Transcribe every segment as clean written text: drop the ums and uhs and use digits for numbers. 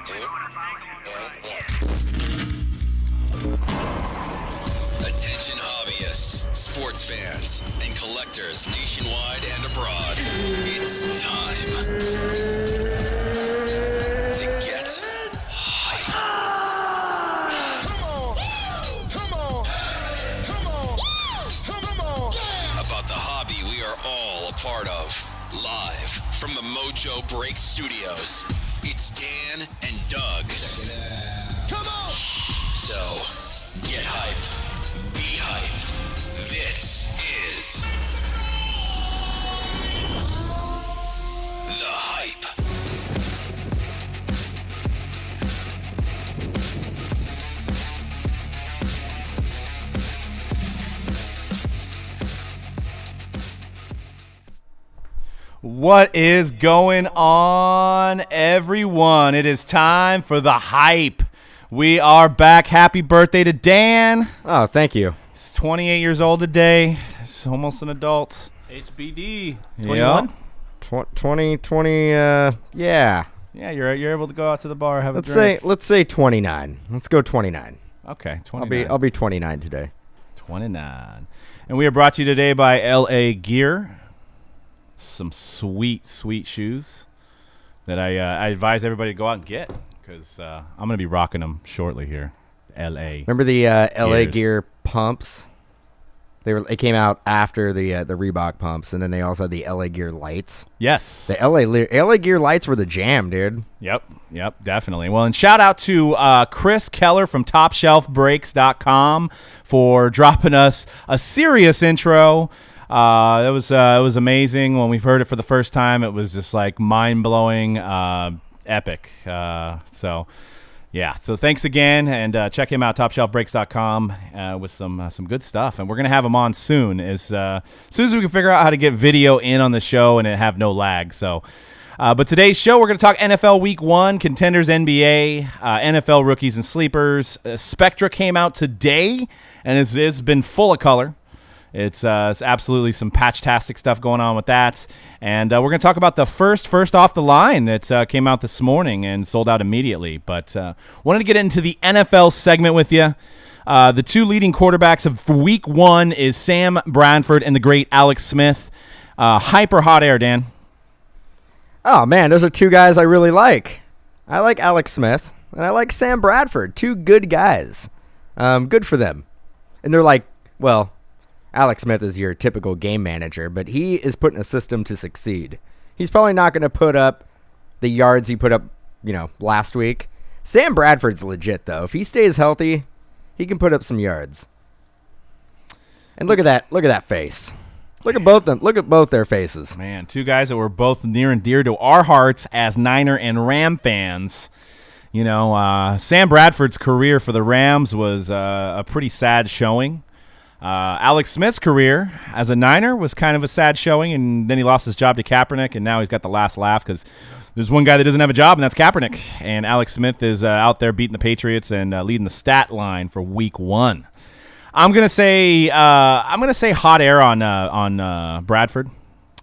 Attention hobbyists, sports fans, and collectors nationwide and abroad. It's time to get hype. Come on. About the hobby we are all a part of. Live from the Mojo Break Studios, it's Dan and Doug. Check it out. Come on! So, get hyped. Be hyped. This is The Hype. What is going on, everyone? It is time for The Hype. We are back. Happy birthday to Dan. Oh, thank you. He's 28 years old today. He's almost an adult. HBD. 21? 20, yeah. Yeah, you're able to go out to the bar, have a drink. Let's say 29. Let's go 29. Okay, 29. I'll be 29 today. 29. And we are brought to you today by LA Gear. Some sweet shoes that I advise everybody to go out and get because I'm going to be rocking them shortly here. LA. Remember the LA Gear pumps? They came out after the Reebok pumps, and then they also had the LA Gear lights. Yes. The LA Gear lights were the jam, dude. Yep, definitely. Well, and shout out to Chris Keller from TopShelfBreaks.com for dropping us a serious intro. It was amazing when we've heard it for the first time. It was just like mind-blowing, epic. So thanks again, and check him out, TopShelfBreaks.com, with some good stuff. And we're gonna have him on soon, as soon as we can figure out how to get video in on the show and it have no lag. So, but today's show we're gonna talk NFL Week 1, contenders, NBA, NFL rookies and sleepers. Spectra came out today, and it's been full of color. It's absolutely some patch-tastic stuff going on with that. And we're going to talk about the first off the line that came out this morning and sold out immediately. But wanted to get into the NFL segment with you. The two leading quarterbacks of Week 1 is Sam Bradford and the great Alex Smith. Hype or hot air, Dan? Oh, man, those are two guys I really like. I like Alex Smith, and I like Sam Bradford. Two good guys. Good for them. And they're like, well, Alex Smith is your typical game manager, but he is putting a system to succeed. He's probably not going to put up the yards he put up, last week. Sam Bradford's legit, though. If he stays healthy, he can put up some yards. And look at that face. Look at both them. Look at both their faces. Man, two guys that were both near and dear to our hearts as Niner and Ram fans. Sam Bradford's career for the Rams was a pretty sad showing. Alex Smith's career as a Niner was kind of a sad showing, and then he lost his job to Kaepernick, and now he's got the last laugh because there's one guy that doesn't have a job, and that's Kaepernick. And Alex Smith is out there beating the Patriots and leading the stat line for Week 1. I'm gonna say hot air on Bradford.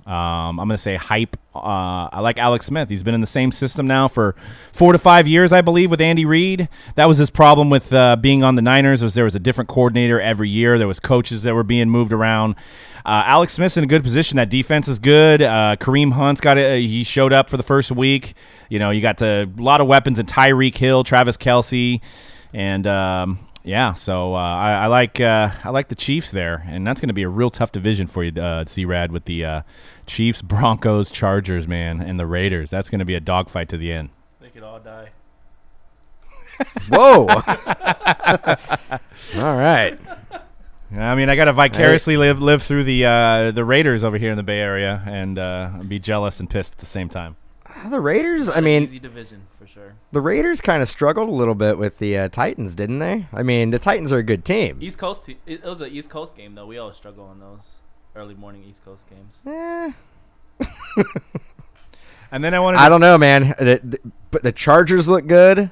I'm going to say hype. I like Alex Smith. He's been in the same system now for 4 to 5 years, I believe, with Andy Reid. That was his problem with being on the Niners, was there was a different coordinator every year. There was coaches that were being moved around. Alex Smith's in a good position. That defense is good. Kareem Hunt's got it. He showed up for the first week. You got a lot of weapons in Tyreek Hill, Travis Kelce, and so I like the Chiefs there, and that's going to be a real tough division for you, C-Rad, with the Chiefs, Broncos, Chargers, man, and the Raiders. That's going to be a dogfight to the end. They could all die. Whoa! All right. I mean, I got to vicariously live through the Raiders over here in the Bay Area and be jealous and pissed at the same time. The Raiders, I mean, easy division for sure. The Raiders kind of struggled a little bit with the Titans, didn't they? I mean, the Titans are a good team. East Coast, it was an East Coast game though. We always struggle on those early morning East Coast games. And then I don't know, man. But the Chargers look good.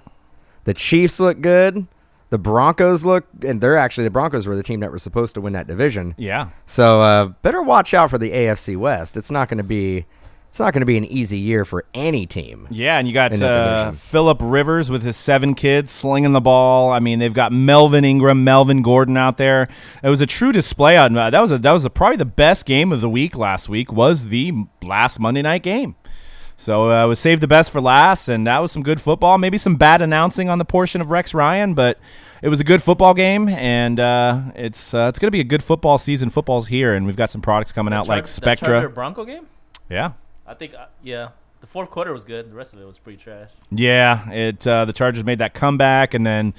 The Chiefs look good. The Broncos look, and the Broncos were the team that were supposed to win that division. Yeah. So better watch out for the AFC West. It's not going to be it's not going to be an easy year for any team. Yeah, and you got in that division. Phillip Rivers with his 7 kids slinging the ball. I mean, they've got Melvin Ingram, Melvin Gordon out there. It was a true display. That was probably the best game of the week last week. Was the last Monday night game. So it was saved the best for last, and that was some good football. Maybe some bad announcing on the portion of Rex Ryan, but it was a good football game, and it's going to be a good football season. Football's here, and we've got some products coming out like Spectra. The Charger Bronco game? Yeah. I think, the fourth quarter was good. The rest of it was pretty trash. Yeah, the Chargers made that comeback and then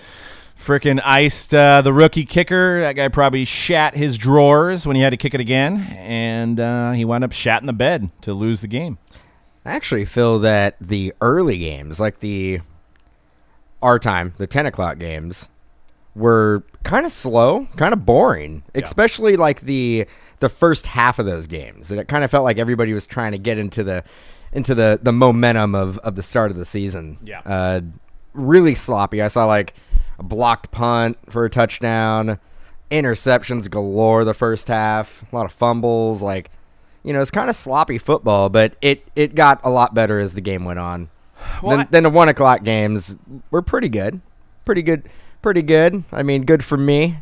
freaking iced the rookie kicker. That guy probably shat his drawers when he had to kick it again, and he wound up shatting the bed to lose the game. I actually feel that the early games, like our time, the 10 o'clock games, were kind of slow, kind of boring, especially like the first half of those games. And it kind of felt like everybody was trying to get into the momentum of the start of the season. Yeah. Really sloppy. I saw like a blocked punt for a touchdown, interceptions galore the first half, a lot of fumbles. Like, it's kind of sloppy football, but it got a lot better as the game went on. Well, then the 1 o'clock games were pretty good. Pretty good. I mean, good for me.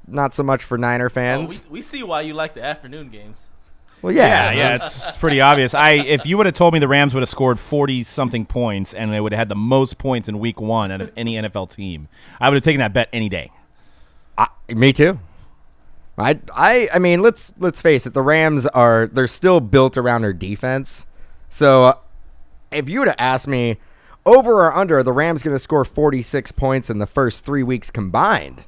Not so much for Niner fans. We see why you like the afternoon games. Well, yeah. Yeah, it's pretty obvious. If you would have told me the Rams would have scored 40-something points and they would have had the most points in Week 1 out of any NFL team, I would have taken that bet any day. Me too. I mean, let's face it. The Rams they're still built around their defense. So if you would have asked me, over or under, are the Rams going to score 46 points in the first 3 weeks combined?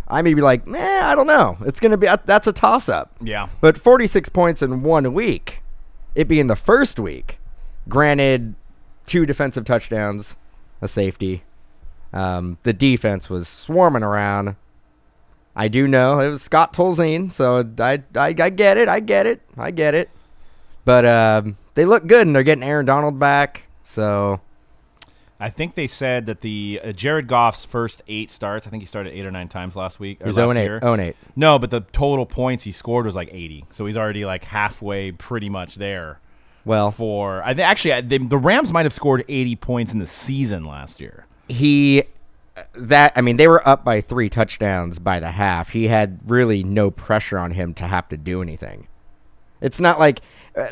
I may be like, I don't know. It's going to be that's a toss-up. Yeah. But 46 points in 1 week, it being the first week, granted, 2 defensive touchdowns, a safety. The defense was swarming around. I do know it was Scott Tolzien, so I get it. But they look good, and they're getting Aaron Donald back, so... I think they said that the Jared Goff's first 8 starts, I think he started 8 or 9 times last week. He was last 0-8. year. 0-8. No, but the total points he scored was like 80. So he's already like halfway pretty much there. Well, the Rams might have scored 80 points in the season last year. they were up by 3 touchdowns by the half. He had really no pressure on him to have to do anything. It's not like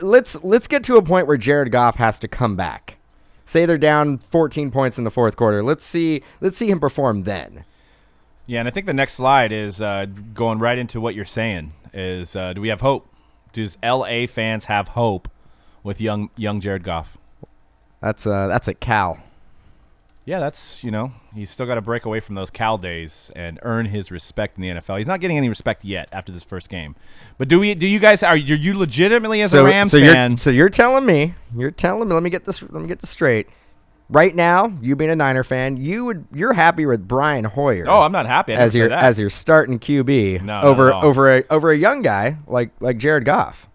let's get to a point where Jared Goff has to come back. Say they're down 14 points in the fourth quarter. Let's see him perform then. Yeah, and I think the next slide is going right into what you're saying. Is do we have hope? Does LA fans have hope with young Jared Goff? That's at Cal. Yeah, that's he's still got to break away from those Cal days and earn his respect in the NFL. He's not getting any respect yet after this first game. But do you guys are you legitimately as a Rams fan? You're telling me. Let me get this straight. Right now, you being a Niner fan, you're happy with Brian Hoyer. Oh, I'm not happy. as your starting QB over a young guy like Jared Goff.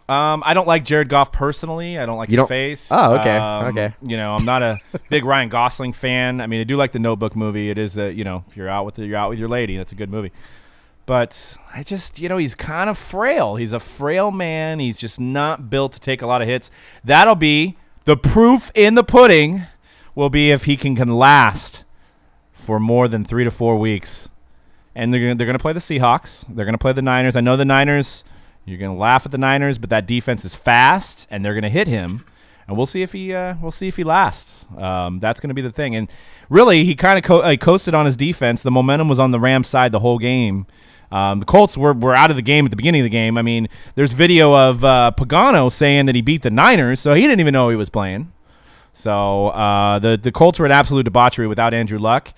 I don't like Jared Goff personally. I don't like his face. Oh, okay. Okay. I'm not a big Ryan Gosling fan. I mean, I do like the Notebook movie. It is if you're out with your lady, that's a good movie. But I just, he's kind of frail. He's a frail man. He's just not built to take a lot of hits. That'll be the proof in the pudding. Will be if he can last for more than 3 to 4 weeks. And they're going to play the Seahawks. They're going to play the Niners. I know the Niners. You're going to laugh at the Niners, but that defense is fast, and they're going to hit him, and we'll see if he lasts. That's going to be the thing. And really, he kind of coasted on his defense. The momentum was on the Rams side the whole game. The Colts were out of the game at the beginning of the game. I mean, there's video of Pagano saying that he beat the Niners, so he didn't even know he was playing. So the Colts were an absolute debauchery without Andrew Luck.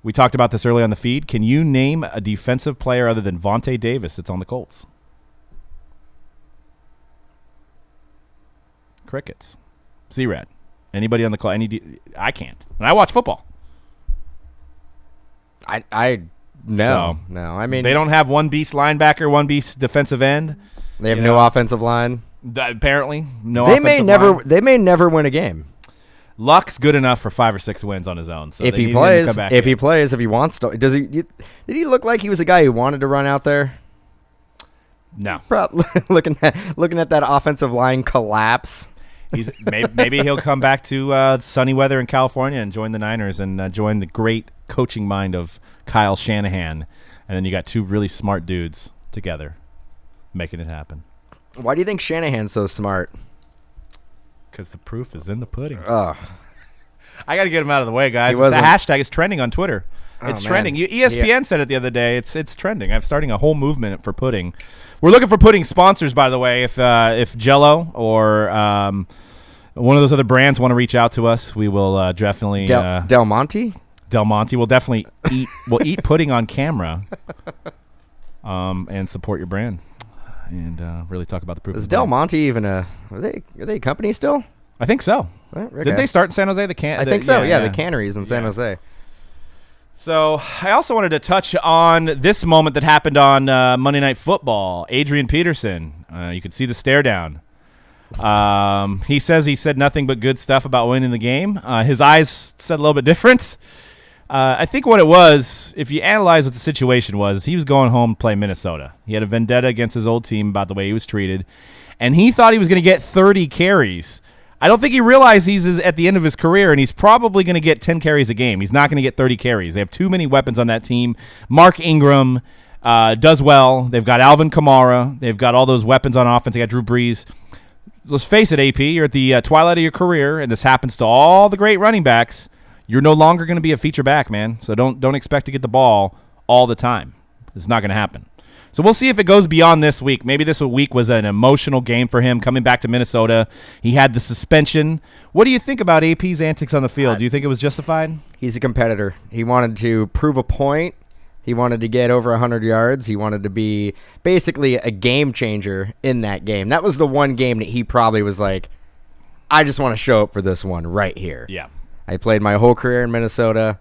We talked about this early on the feed. Can you name a defensive player other than Vontae Davis that's on the Colts? Crickets. Z-Rad. Anybody on the call? I can't. And I watch football. No. I mean, they don't have one beast linebacker, one beast defensive end. They have no offensive line. Apparently, no. They may never win a game. Luck's good enough for 5 or 6 wins on his own. So if he plays, if he wants to, did he look like he was a guy who wanted to run out there? No. Looking at that offensive line collapse. Maybe he'll come back to sunny weather in California and join the Niners and join the great coaching mind of Kyle Shanahan. And then you got two really smart dudes together making it happen. Why do you think Shanahan's so smart? Because the proof is in the pudding. Ugh. I got to get him out of the way, guys. It's a hashtag. It's trending on Twitter. It's trending. ESPN said it the other day. It's trending. I'm starting a whole movement for pudding. We're looking for pudding sponsors, by the way. If Jell-O or one of those other brands want to reach out to us, we will definitely. Del Monte? Del Monte will definitely eat. We'll eat pudding on camera, and support your brand, and really talk about the proof. Is Del Monte even are they a company still? I think so. Okay. Did they start in San Jose? I think so. Yeah, the canneries in San Jose. So I also wanted to touch on this moment that happened on Monday Night Football. Adrian Peterson, you could see the stare down. He said nothing but good stuff about winning the game. His eyes said a little bit different. I think what it was, if you analyze what the situation was, he was going home to play Minnesota. He had a vendetta against his old team about the way he was treated, and he thought he was going to get 30 carries. I don't think he realized he's at the end of his career, and he's probably going to get 10 carries a game. He's not going to get 30 carries. They have too many weapons on that team. Mark Ingram does well. They've got Alvin Kamara. They've got all those weapons on offense. They got Drew Brees. Let's face it, AP, you're at the twilight of your career, and this happens to all the great running backs. You're no longer going to be a feature back, man. So don't expect to get the ball all the time. It's not going to happen. So we'll see if it goes beyond this week. Maybe this week was an emotional game for him coming back to Minnesota. He had the suspension. What do you think about AP's antics on the field? Do you think it was justified? He's a competitor. He wanted to prove a point. He wanted to get over 100 yards. He wanted to be basically a game changer in that game. That was the one game that he probably was like, I just want to show up for this one right here. Yeah. I played my whole career in Minnesota.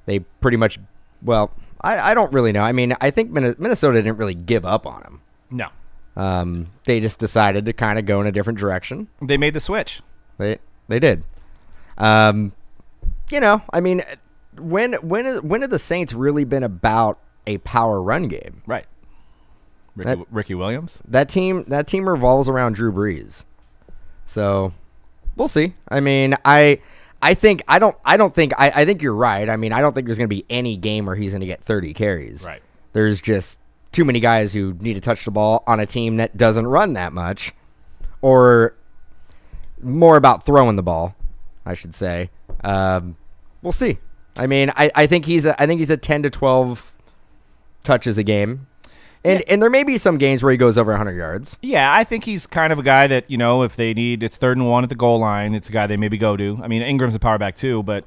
They pretty much, well, I don't really know. I mean, I think Minnesota didn't really give up on him. No. They just decided to kind of go in a different direction. They made the switch. They did. I mean, when have the Saints really been about a power run game? Right. Ricky Williams? That team revolves around Drew Brees. So we'll see. I mean, I think you're right. I mean, I don't think there's going to be any game where he's going to get 30 carries. Right. There's just too many guys who need to touch the ball on a team that doesn't run that much, or more about throwing the ball, I should say. We'll see. I mean, I think he's a 10 to 12 touches a game. And there may be some games where he goes over 100 yards. Yeah, I think he's kind of a guy that, if they need, it's 3rd and 1 at the goal line, it's a guy they maybe go to. I mean, Ingram's a power back too, but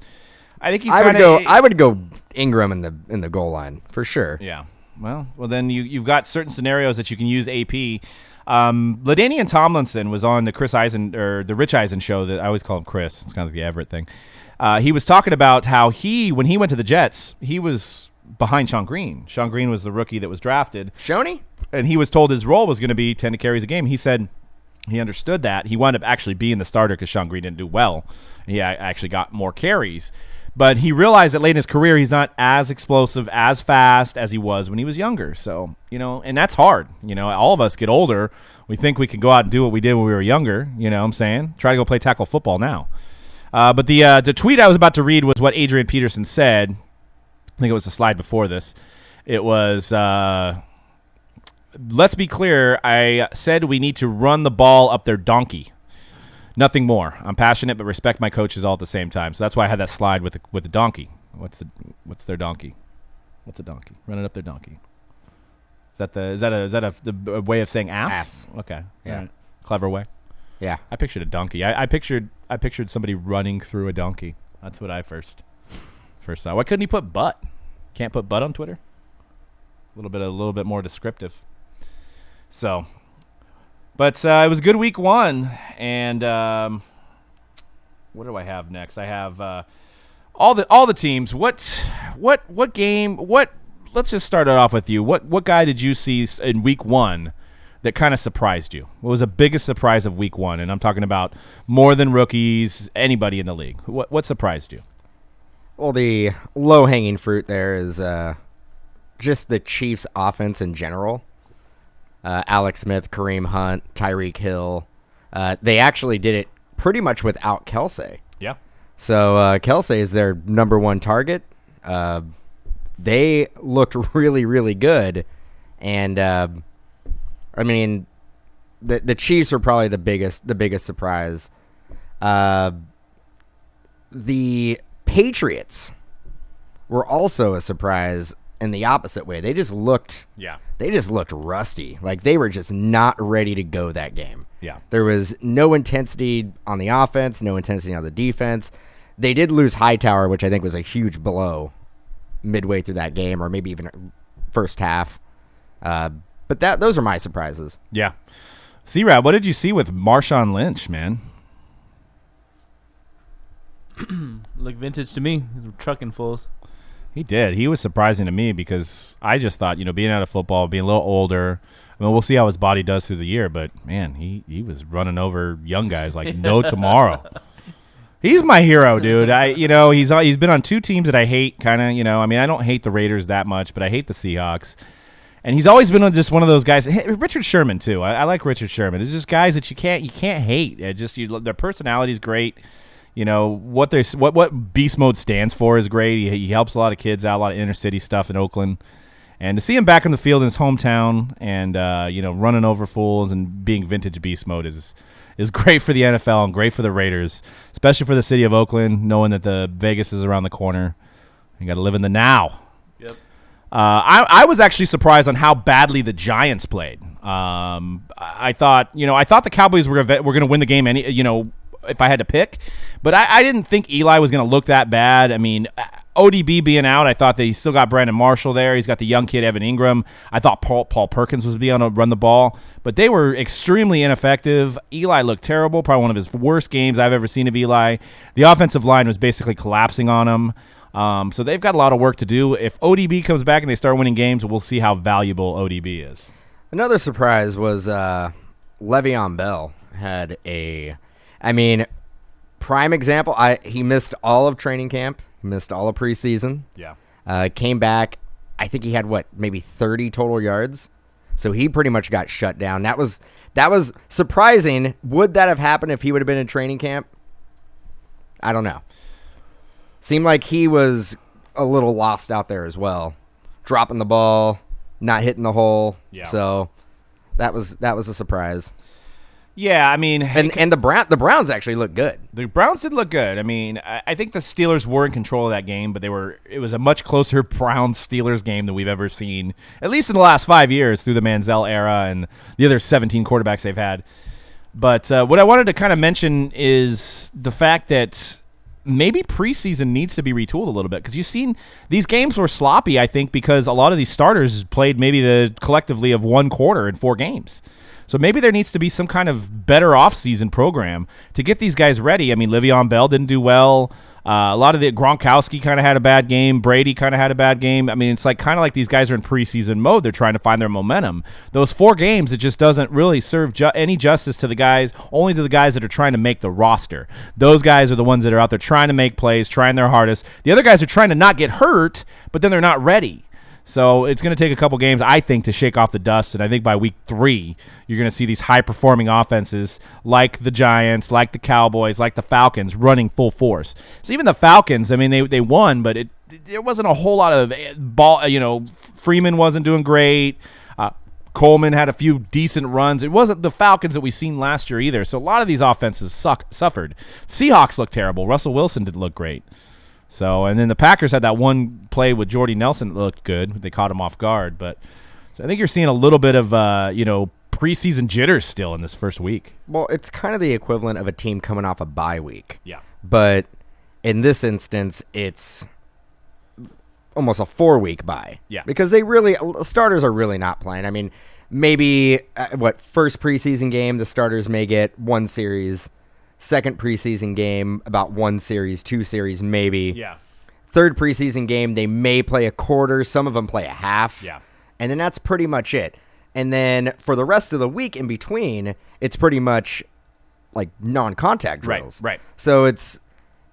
I think he's I would go Ingram in the goal line for sure. Yeah. Well, then you've got certain scenarios that you can use AP. LaDainian Tomlinson was on the the Rich Eisen show. That I always call him Chris. It's kind of like the Everett thing. He was talking about how when he went to the Jets, he was behind Sean Green. Sean Green was the rookie that was drafted. Shoney? And he was told his role was going to be 10 carries a game. He said he understood that. He wound up actually being the starter because Sean Green didn't do well. He actually got more carries. But he realized that late in his career, he's not as explosive, as fast as he was when he was younger. So, and that's hard. All of us get older. We think we can go out and do what we did when we were younger. You know what I'm saying? Try to go play tackle football now. But the tweet I was about to read was what Adrian Peterson said. I think it was the slide before this. It was, let's be clear, I said we need to run the ball up their donkey. Nothing more. I'm passionate, but respect my coaches all at the same time. So that's why I had that slide with the donkey. What's their donkey? What's a donkey? Run it up their donkey. Is that a way of saying ass? Ass. Okay. Yeah. Right. Clever way. Yeah. I pictured a donkey. I pictured somebody running through a donkey. That's what I first saw. Why couldn't he put butt? Can't put butt on Twitter? A little bit more descriptive. So, but it was a good week 1, and what do I have next? I have all the teams. What game? Let's just start it off with you. What guy did you see in week 1 that kind of surprised you? What was the biggest surprise of week 1? And I'm talking about more than rookies, anybody in the league. What surprised you? Well, the low-hanging fruit there is just the Chiefs' offense in general. Alex Smith, Kareem Hunt, Tyreek Hill. They actually did it pretty much without Kelsey. Yeah. So Kelsey is their number one target. They looked really, really good. And, I mean, the Chiefs were probably the biggest surprise. The Patriots were also a surprise in the opposite way. They just looked rusty. Like they were just not ready to go that game. Yeah. There was no intensity on the offense, no intensity on the defense. They did lose Hightower, which I think was a huge blow midway through that game, or maybe even first half. But those are my surprises. Yeah. C-Rab, what did you see with Marshawn Lynch, man? Look vintage to me. He's trucking fools. He did. He was surprising to me because I just thought, being out of football, being a little older, I mean, we'll see how his body does through the year, but, man, he was running over young guys like no tomorrow. He's my hero, dude. He's been on two teams that I hate, kind of, I mean, I don't hate the Raiders that much, but I hate the Seahawks. And he's always been just one of those guys. Richard Sherman, too. I like Richard Sherman. It's just guys that you can't hate. Their personality is great. What Beast Mode stands for is great. He helps a lot of kids out, a lot of inner city stuff in Oakland. And to see him back in the field in his hometown and, running over fools and being vintage Beast Mode is great for the NFL and great for the Raiders, especially for the city of Oakland, knowing that the Vegas is around the corner. You got to live in the now. Yep. I was actually surprised on how badly the Giants played. I thought the Cowboys were going to win the game if I had to pick, but I didn't think Eli was going to look that bad. I mean, ODB being out, I thought that he still got Brandon Marshall there. He's got the young kid, Evan Ingram. I thought Paul Perkins was being able to run the ball, but they were extremely ineffective. Eli looked terrible, probably one of his worst games I've ever seen of Eli. The offensive line was basically collapsing on him. So they've got a lot of work to do. If ODB comes back and they start winning games, we'll see how valuable ODB is. Another surprise was Le'Veon Bell had prime example. He missed all of training camp, missed all of preseason. Yeah. Came back. I think he had maybe 30 total yards. So he pretty much got shut down. That was surprising. Would that have happened if he would have been in training camp? I don't know. Seemed like he was a little lost out there as well, dropping the ball, not hitting the hole. Yeah. So that was a surprise. Yeah, I mean, and the Browns actually looked good. The Browns did look good. I mean, I think the Steelers were in control of that game, but it was a much closer Browns-Steelers game than we've ever seen, at least in the last 5 years through the Manziel era and the other 17 quarterbacks they've had. But what I wanted to kind of mention is the fact that maybe preseason needs to be retooled a little bit because you've seen these games were sloppy, I think, because a lot of these starters played maybe the collectively of one quarter in 4 games. So maybe there needs to be some kind of better off-season program to get these guys ready. I mean, Le'Veon Bell didn't do well. A lot of the Gronkowski kind of had a bad game. Brady kind of had a bad game. I mean, it's kind of like these guys are in preseason mode. They're trying to find their momentum. Those 4 games, it just doesn't really serve any justice to the guys, only to the guys that are trying to make the roster. Those guys are the ones that are out there trying to make plays, trying their hardest. The other guys are trying to not get hurt, but then they're not ready. So it's going to take a couple games, I think, to shake off the dust. And I think by week 3, you're going to see these high-performing offenses like the Giants, like the Cowboys, like the Falcons running full force. So even the Falcons, I mean, they won, but there wasn't a whole lot of ball. Freeman wasn't doing great. Coleman had a few decent runs. It wasn't the Falcons that we seen last year either. So a lot of these offenses suffered. Seahawks looked terrible. Russell Wilson didn't look great. So, and then the Packers had that one play with Jordy Nelson that looked good. They caught him off guard. But so I think you're seeing a little bit of, preseason jitters still in this first week. Well, it's kind of the equivalent of a team coming off a bye week. Yeah. But in this instance, it's almost a 4-week bye. Yeah. Because starters are really not playing. I mean, maybe, first preseason game, the starters may get 1 series. Second preseason game, about 1 series, 2 series, maybe. Yeah. Third preseason game, they may play a quarter. Some of them play a half. Yeah. And then that's pretty much it. And then for the rest of the week in between, it's pretty much like non-contact drills. Right. So it's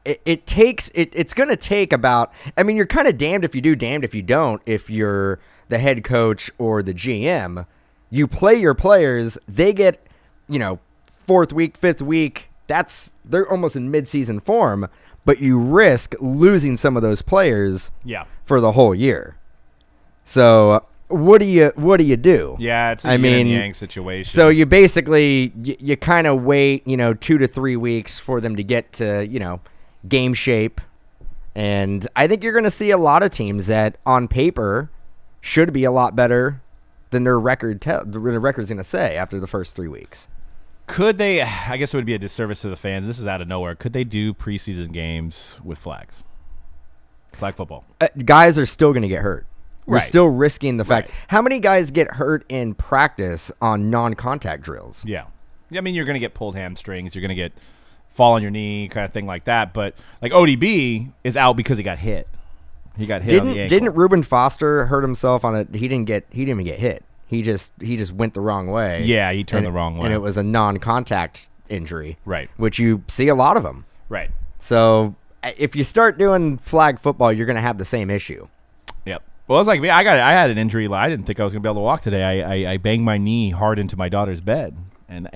going to take about, I mean, you're kind of damned if you do, damned if you don't, if you're the head coach or the GM. You play your players, they get, fourth week, fifth week. They're almost in midseason form, but you risk losing some of those players for the whole year. So what do you do? Yeah, it's a yin and yang situation. So you basically you kind of wait, 2 to 3 weeks for them to get to, game shape. And I think you're going to see a lot of teams that on paper should be a lot better than their record's going to say after the first 3 weeks. Could they, I guess it would be a disservice to the fans. This is out of nowhere. Could they do preseason games with flags? Flag football. Guys are still going to get hurt. We're Right. still risking the fact. Right. How many guys get hurt in practice on non-contact drills? Yeah. I mean, you're going to get pulled hamstrings. You're going to get fall on your knee, kind of thing like that. But like ODB is out because he got hit. He got hit on the ankle. Didn't Reuben Foster hurt himself on it? He didn't even get hit. He just went the wrong way. Yeah, he turned the wrong way. And it was a non-contact injury. Right. Which you see a lot of them. Right. So if you start doing flag football, you're going to have the same issue. Yep. Well, it was like me. I had an injury. I didn't think I was going to be able to walk today. I banged my knee hard into my daughter's bed. And,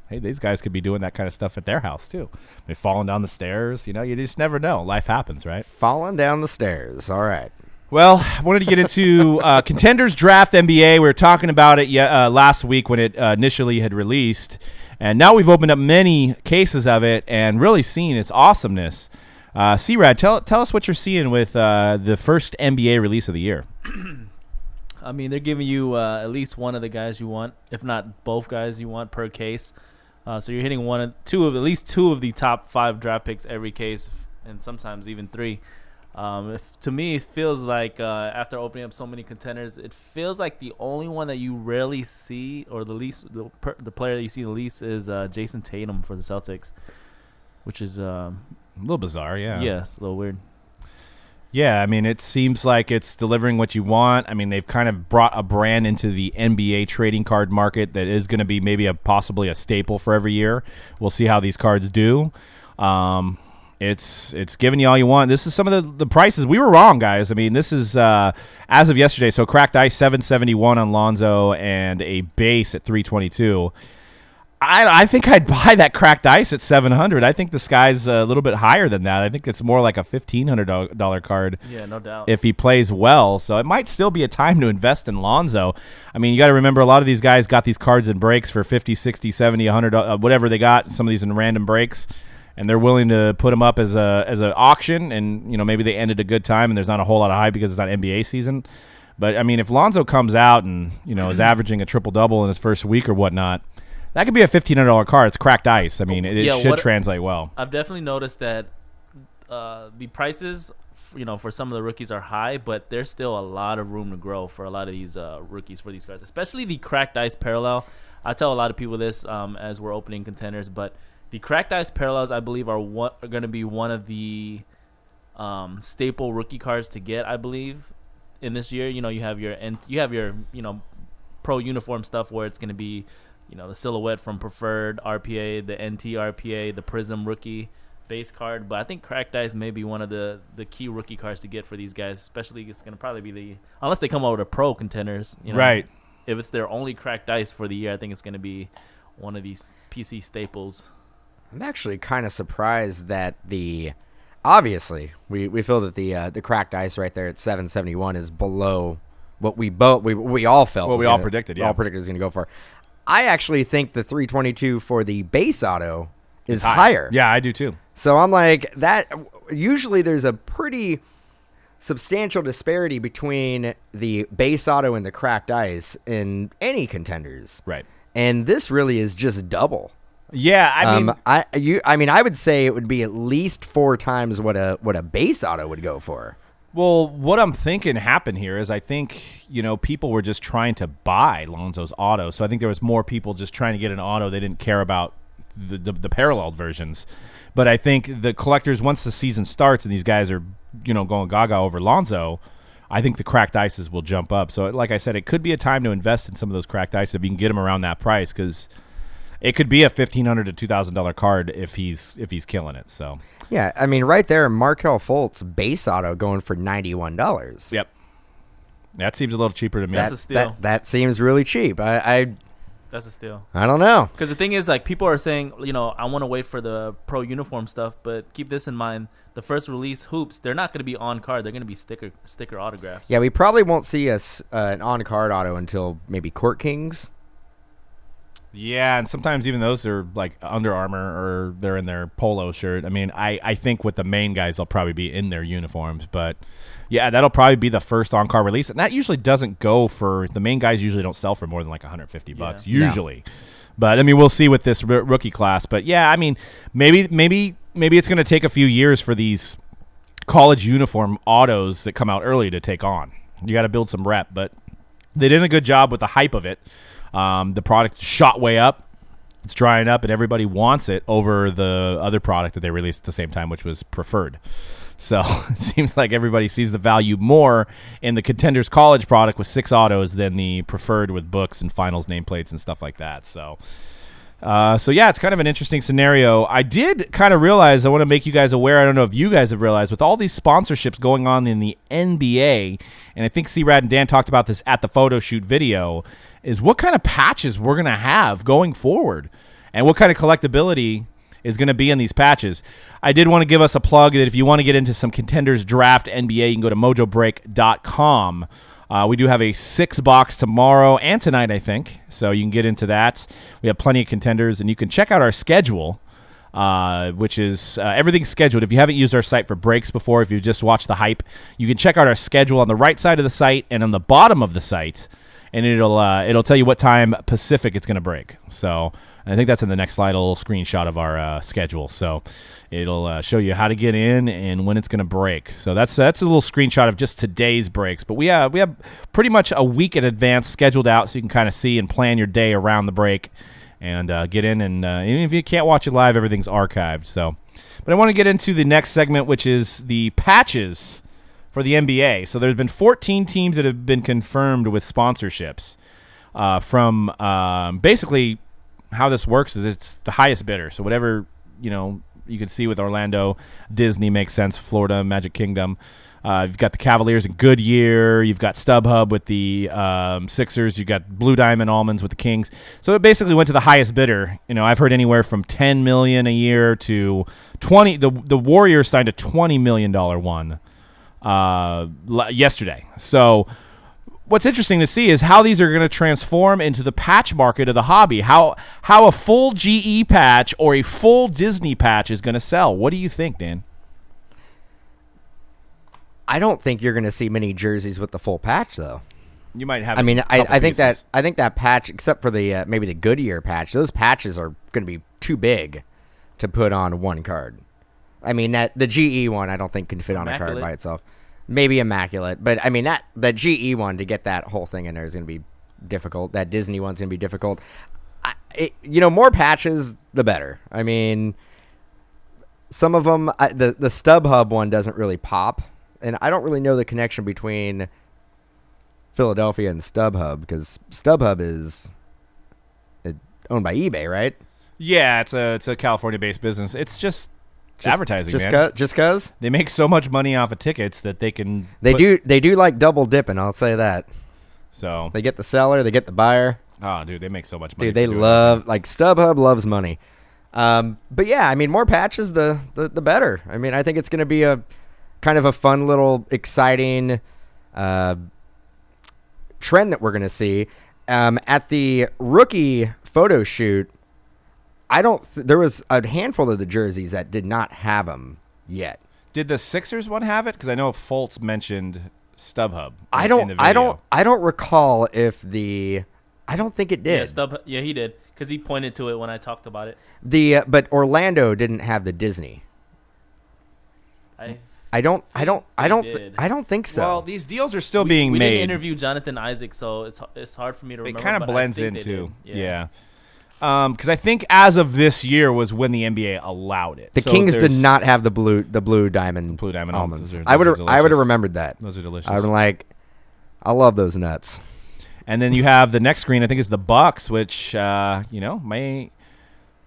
hey, these guys could be doing that kind of stuff at their house, too. They're falling down the stairs. You just never know. Life happens, right? Falling down the stairs. All right. Well, I wanted to get into Contenders Draft NBA. We were talking about it last week when it initially had released. And now we've opened up many cases of it and really seen its awesomeness. C-Rad, tell us what you're seeing with the first NBA release of the year. I mean, they're giving you at least one of the guys you want, if not both guys you want per case. So you're hitting at least two of the top 5 draft picks every case, and sometimes even 3. To me, it feels like after opening up so many contenders, it feels like the only one that you rarely see, or the player that you see the least, is Jason Tatum for the Celtics, which is a little bizarre, yeah. Yeah, it's a little weird. Yeah, I mean, it seems like it's delivering what you want. I mean, they've kind of brought a brand into the NBA trading card market that is going to be maybe possibly a staple for every year. We'll see how these cards do. It's giving you all you want. This is some of the prices. We were wrong, guys. I mean, this is as of yesterday. So cracked ice $771 on Lonzo and a base at $322. I think I'd buy that cracked ice at $700. I think the sky's a little bit higher than that. I think it's more like a $1,500 card. Yeah, no doubt. If he plays well. So it might still be a time to invest in Lonzo. I mean, you got to remember a lot of these guys got these cards in breaks for $50, $60, $70, $100, whatever they got. Some of these in random breaks. And they're willing to put them up as an auction, and maybe they ended a good time, and there's not a whole lot of hype because it's not NBA season. But I mean, if Lonzo comes out and is averaging a triple double in his first week or whatnot, that could be a $1,500 card. It's cracked ice. I mean, it should translate well. I've definitely noticed that the prices, for some of the rookies are high, but there's still a lot of room to grow for a lot of these rookies for these cards, especially the cracked ice parallel. I tell a lot of people this as we're opening contenders, but the cracked ice parallels, I believe, are going to be one of the staple rookie cards to get, I believe, in this year. You have your pro uniform stuff where it's going to be the silhouette from preferred RPA, the NT RPA, the Prism rookie base card. But I think cracked ice may be one of the key rookie cards to get for these guys. Especially, it's going to probably be unless they come out with a pro contenders. Right. If it's their only cracked ice for the year, I think it's going to be one of these PC staples. I'm actually kind of surprised that obviously we feel that the cracked ice right there at 771 is below what we all felt. What we all predicted. Yeah, all predicted was going to go for. I actually think the 322 for the base auto is higher. Yeah, I do too. So I'm like that. Usually there's a pretty substantial disparity between the base auto and the cracked ice in any contenders. Right. And this really is just double. Yeah, I mean, I would say it would be at least 4 times what a base auto would go for. Well, what I'm thinking happened here is I think, people were just trying to buy Lonzo's auto. So I think there was more people just trying to get an auto. They didn't care about the paralleled versions. But I think the collectors, once the season starts and these guys are, going gaga over Lonzo, I think the cracked ices will jump up. So like I said, it could be a time to invest in some of those cracked ices if you can get them around that price, because it could be a $1,500 to $2,000 card if he's killing it. So yeah, I mean, right there, Markelle Fultz base auto going for $91. Yep. That seems a little cheaper to me. That's a steal. That seems really cheap. I That's a steal. don't know. Because the thing is, like, people are saying, I want to wait for the pro uniform stuff, but keep this in mind: the first release hoops, they're not going to be on card; they're going to be sticker autographs. Yeah, we probably won't see an on-card auto until maybe Court Kings. Yeah, and sometimes even those are like Under Armour or they're in their polo shirt. I mean, I think with the main guys, they'll probably be in their uniforms. But, yeah, that'll probably be the first on-card release. And that usually doesn't go for – the main guys usually don't sell for more than like $150 usually. No. But, I mean, we'll see with this rookie class. But, yeah, I mean, maybe it's going to take a few years for these college uniform autos that come out early to take on. You got to build some rep. But they did a good job with the hype of it. The product shot way up. It's drying up, and everybody wants it over the other product that they released at the same time, which was Preferred. So it seems like everybody sees the value more in the Contenders College product with 6 autos than the Preferred with books and finals nameplates and stuff like that. So yeah, it's kind of an interesting scenario. I did kind of realize, I want to make you guys aware, I don't know if you guys have realized, with all these sponsorships going on in the NBA, and I think C-Rad and Dan talked about this at the photo shoot video, is what kind of patches we're going to have going forward and what kind of collectability is going to be in these patches. I did want to give us a plug that if you want to get into some Contenders Draft NBA, you can go to mojobreak.com. We do have a 6-box tomorrow and tonight, I think, so you can get into that. We have plenty of contenders, and you can check out our schedule, which is everything's scheduled. If you haven't used our site for breaks before, if you just watched the hype, you can check out our schedule on the right side of the site and on the bottom of the site, and it'll tell you what time Pacific it's going to break. So I think that's in the next slide, a little screenshot of our schedule. So it'll show you how to get in and when it's going to break. So that's a little screenshot of just today's breaks. But we have pretty much a week in advance scheduled out, so you can kind of see and plan your day around the break and get in. And even if you can't watch it live, everything's archived. So, but I want to get into the next segment, which is the patches for the NBA. So there's been 14 teams that have been confirmed with sponsorships from basically how this works is it's the highest bidder. So whatever, you can see with Orlando, Disney makes sense, Florida, Magic Kingdom. You've got the Cavaliers and Goodyear. You've got StubHub with the Sixers. You've got Blue Diamond Almonds with the Kings. So it basically went to the highest bidder. I've heard anywhere from $10 million a year to $20. The Warriors signed a $20 million one yesterday. So what's interesting to see is how these are going to transform into the patch market of the hobby. How a full GE patch or a full Disney patch is going to sell. What do you think, Dan? I don't think you're going to see many jerseys with the full patch, though. You might have. I mean, I think pieces. that patch, except for the maybe the Goodyear patch, those patches are going to be too big to put on one card. I mean, that the GE one, I don't think can fit on a card by itself. Maybe Immaculate, but I mean that GE one, to get that whole thing in there is going to be difficult. That Disney one's going to be difficult. More patches, the better. I mean, some of them, the StubHub one doesn't really pop, and I don't really know the connection between Philadelphia and StubHub, because StubHub is owned by eBay, right? Yeah, it's a California-based business. It's just advertising, man. Just cause they make so much money off of tickets that they can. They do like double dipping. I'll say that. So they get the seller, they get the buyer. Oh, dude, they make so much money. Dude, they love StubHub loves money. But yeah, I mean, more patches, the better. I mean, I think it's going to be a kind of a fun little exciting trend that we're going to see at the rookie photo shoot. There was a handful of the jerseys that did not have them yet. Did the Sixers one have it? Because I know Fultz mentioned StubHub. I don't recall if I don't think it did. Yeah, he did, because he pointed to it when I talked about it. But Orlando didn't have the Disney. I don't think so. Well, these deals are still being made. We didn't interview Jonathan Isaac, so it's hard for me to remember. It kind of blends into, yeah. Because I think as of this year was when the NBA allowed it. The Kings did not have the blue diamond almonds. I would have remembered that. Those are delicious. I would have like, I love those nuts. And then you have the next screen. I think is the Bucks, which may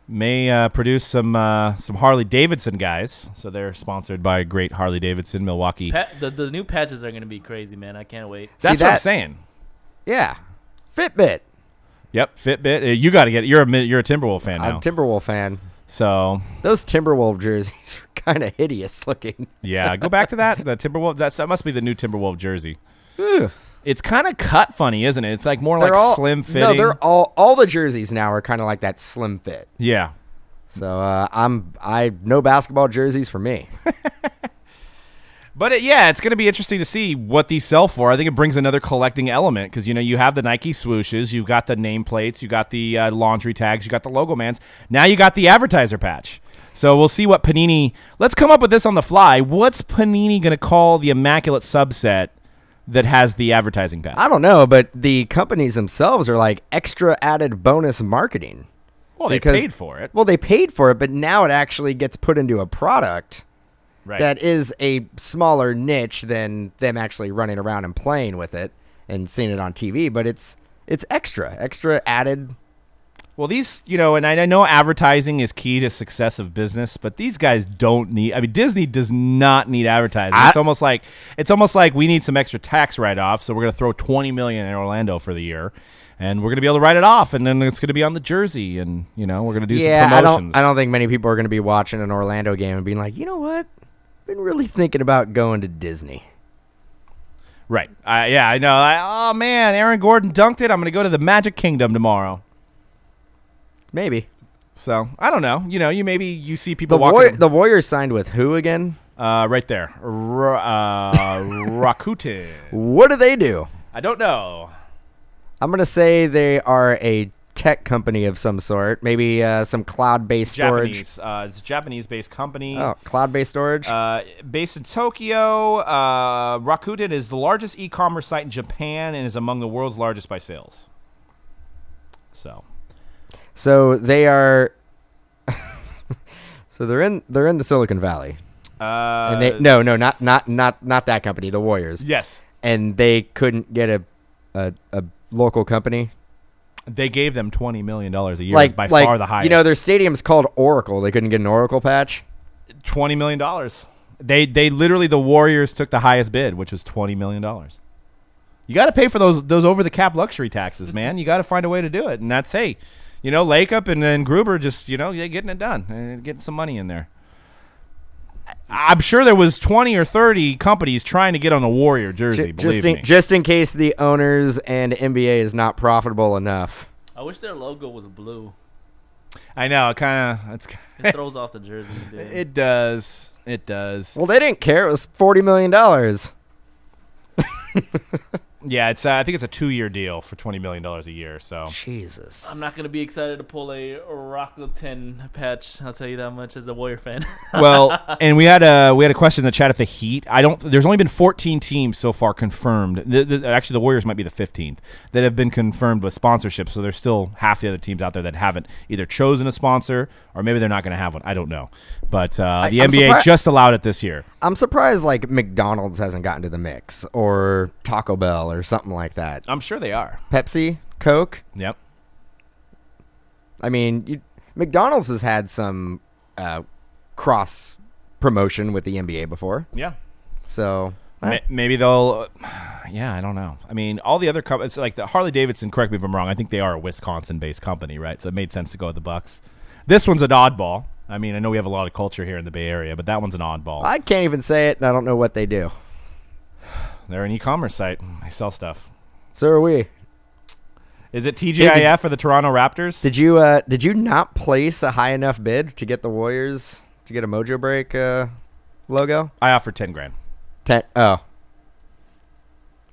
may produce some Harley Davidson guys. So they're sponsored by great Harley Davidson, Milwaukee. The new patches are going to be crazy, man. I can't wait. That's what I'm saying. Yeah. Fitbit. Yep, Fitbit. You got to get. You're a Timberwolf fan now. I'm a Timberwolf fan. So those Timberwolf jerseys are kind of hideous looking. Yeah, go back to that. The Timberwolf. That must be the new Timberwolf jersey. Ugh. It's kind of cut funny, isn't it? It's like more slim fitting. No, they're all the jerseys now are kind of like that slim fit. Yeah. So no basketball jerseys for me. But it's going to be interesting to see what these sell for. I think it brings another collecting element because you have the Nike swooshes, you've got the nameplates, you got the laundry tags, you got the logo mans. Now you got the advertiser patch. So we'll see what Panini. Let's come up with this on the fly. What's Panini going to call the immaculate subset that has the advertising patch? I don't know, but the companies themselves are like extra added bonus marketing. Well, they paid for it. Well, they paid for it, but now it actually gets put into a product. Right. That is a smaller niche than them actually running around and playing with it and seeing it on TV. But it's extra added. Well, these, and I know advertising is key to success of business, but these guys don't need. I mean, Disney does not need advertising. It's almost like we need some extra tax write-off, so we're going to throw $20 million in Orlando for the year, and we're going to be able to write it off, and then it's going to be on the jersey, and we're going to do some promotions. I don't think many people are going to be watching an Orlando game and being like, you know what? Been really thinking about going to Disney. Right. I know. Oh, man, Aaron Gordon dunked it. I'm going to go to the Magic Kingdom tomorrow. Maybe. So, I don't know. You see people walking. The Warriors signed with who again? Right there. Rakuten. What do they do? I don't know. I'm going to say they are a tech company of some sort. Maybe some cloud-based storage. It's a Japanese-based company. Oh, cloud-based storage? Based in Tokyo, Rakuten is the largest e-commerce site in Japan and is among the world's largest by sales. So they are. So they're in the Silicon Valley. And not that company. The Warriors. Yes. And they couldn't get a local company. They gave them $20 million a year, by far the highest. Their stadium's called Oracle. They couldn't get an Oracle patch. $20 million. They literally, the Warriors took the highest bid, which was $20 million. You got to pay for those over the cap luxury taxes, man. You got to find a way to do it, and that's Lakeup and then Gruber just getting it done and getting some money in there. I'm sure there was 20 or 30 companies trying to get on a Warrior jersey. Just in case the owners and NBA is not profitable enough. I wish their logo was blue. I know, it throws off the jersey. Dude. It does. Well, they didn't care. It was $40 million. Yeah, I think it's a 2-year deal for $20 million a year. So Jesus, I'm not gonna be excited to pull a Rakuten patch. I'll tell you that much as a Warrior fan. Well, and we had a question in the chat if the Heat. There's only been 14 teams so far confirmed. Actually, the Warriors might be the 15th that have been confirmed with sponsorship. So there's still half the other teams out there that haven't either chosen a sponsor or maybe they're not going to have one. I don't know. But the NBA just allowed it this year. I'm surprised McDonald's hasn't gotten to the mix or Taco Bell or something like that. I'm sure they are. Pepsi, Coke. Yep. I mean, McDonald's has had some cross promotion with the NBA before. Yeah. So maybe they'll. Yeah, I don't know. I mean, all the other companies, like the Harley Davidson. Correct me if I'm wrong. I think they are a Wisconsin-based company, right? So it made sense to go with the Bucks. This one's an oddball. I mean, I know we have a lot of culture here in the Bay Area, but that one's an oddball. I can't even say it, and I don't know what they do. They're an e-commerce site. They sell stuff. So are we. Is it TGIF for the Toronto Raptors? Did you not place a high enough bid to get the Warriors to get a Mojo Break logo? I offered $10,000.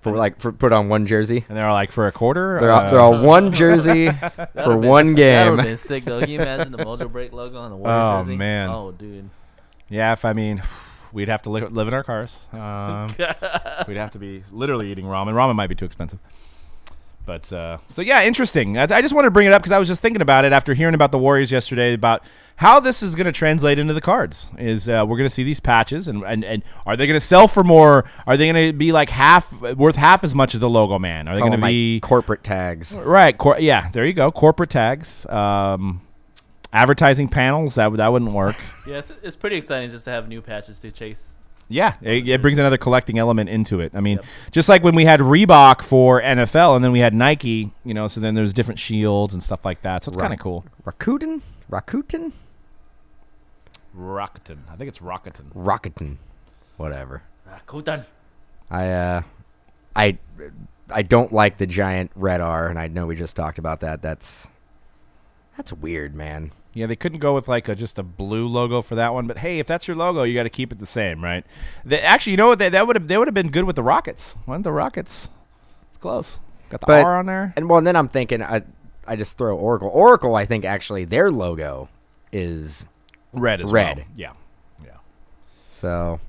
For put on one jersey, and they're like for a quarter. They're all one jersey for one game. That would have been sick though. Can you imagine the Mojo Break logo on the Warriors jersey? Oh man. Oh dude. Yeah, we'd have to live in our cars. We'd have to be literally eating ramen. Ramen might be too expensive. But so yeah, interesting. I just wanted to bring it up because I was just thinking about it after hearing about the Warriors yesterday about how this is going to translate into the cards. Is we're going to see these patches and are they going to sell for more? Are they going to be like worth half as much as the logo man? Are they going to be corporate tags? Right. Yeah. There you go. Corporate tags. Advertising panels, that wouldn't work. Yeah, it's pretty exciting just to have new patches to chase. Yeah, it brings another collecting element into it. I mean, just like when we had Reebok for NFL and then we had Nike, so then there's different shields and stuff like that. So it's kind of cool. Rakuten? Rakuten. I think it's Rakuten. Whatever. Rakuten. I don't like the giant red R, and I know we just talked about that. That's weird, man. Yeah, they couldn't go with just a blue logo for that one. But hey, if that's your logo, you got to keep it the same, right? Actually, you know what? They would have been good with the Rockets. Weren't the Rockets? It's close. Got the R on there. And then I'm thinking, I just throw Oracle. Oracle, I think actually their logo is red as red. Well. Yeah. So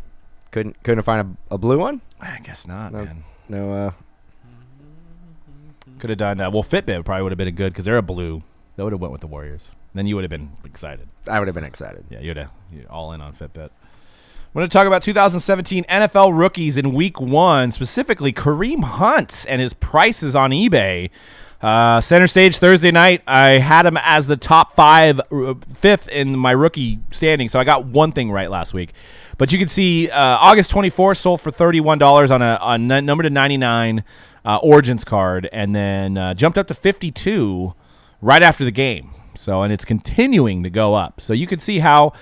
couldn't find a blue one. I guess not, man. No. Could have done. Fitbit probably would have been good because they're a blue. They would have went with the Warriors. Then you would have been excited. I would have been excited. Yeah, you're all in on Fitbit. I'm going to talk about 2017 NFL rookies in Week 1, specifically Kareem Hunt and his prices on eBay. Center stage Thursday night, I had him as the top fifth in my rookie standing, so I got one thing right last week. But you can see August 24th sold for $31 on a number to 99 Origins card, and then jumped up to 52 right after the game. So, and it's continuing to go up. So you can see how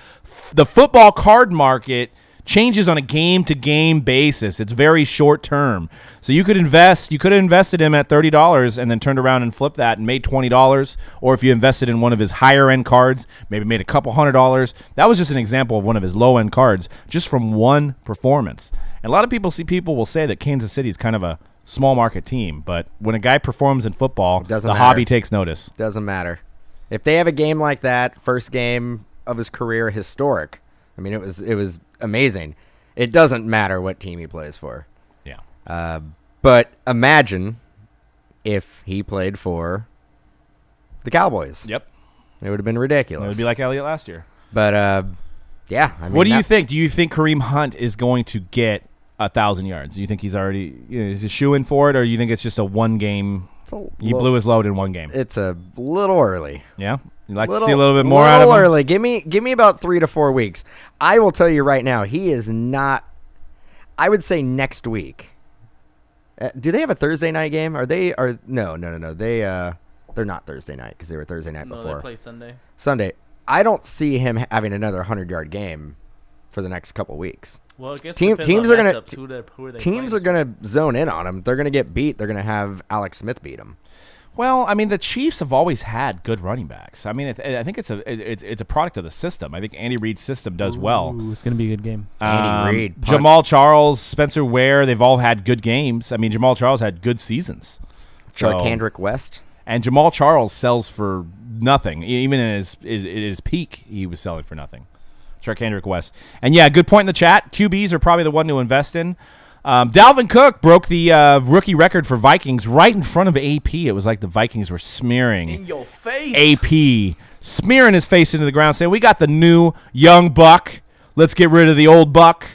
the football card market changes on a game-to-game basis. It's very short-term. So you could invest. You could have invested him at $30 and then turned around and flipped that and made $20. Or if you invested in one of his higher-end cards, maybe made a couple $100. That was just an example of one of his low-end cards just from one performance. And a lot of people will say that Kansas City is kind of a small market team, but when a guy performs in football, the hobby takes notice. Doesn't matter. If they have a game like that, first game of his career, historic. I mean, it was amazing. It doesn't matter what team he plays for. Yeah. But imagine if he played for the Cowboys. Yep. It would have been ridiculous. It would be like Elliott last year. But yeah. I mean, what do you think? Do you think Kareem Hunt is going to get 1,000 yards? Do you think he's already is he shoo-in for it, or do you think it's just a one game? He blew his load in one game. It's a little early. Yeah, you'd like to see a little bit more out of him. Early. Give me about 3 to 4 weeks. I will tell you right now, he is not. I would say next week. Do they have a Thursday night game? No. They're not Thursday night because they were Thursday night before. No, they play Sunday. Sunday. I don't see him having another 100-yard game for the next couple weeks. Well, I guess teams are gonna playing zone in on him. They're gonna get beat. They're gonna have Alex Smith beat him. Well, I mean, the Chiefs have always had good running backs. I mean, I think it's a product of the system. I think Andy Reid's system does well. It's gonna be a good game. Andy Reid, Jamal Charles, Spencer Ware, they've all had good games. I mean, Jamal Charles had good seasons. Charkandrick West. And Jamal Charles sells for nothing. Even in his peak, he was selling for nothing. Charkandrick West. And yeah, good point in the chat. QBs are probably the one to invest in. Dalvin Cook broke the rookie record for Vikings right in front of AP. It was like the Vikings were smearing in your face. AP, smearing his face into the ground, saying, "We got the new young buck. Let's get rid of the old buck,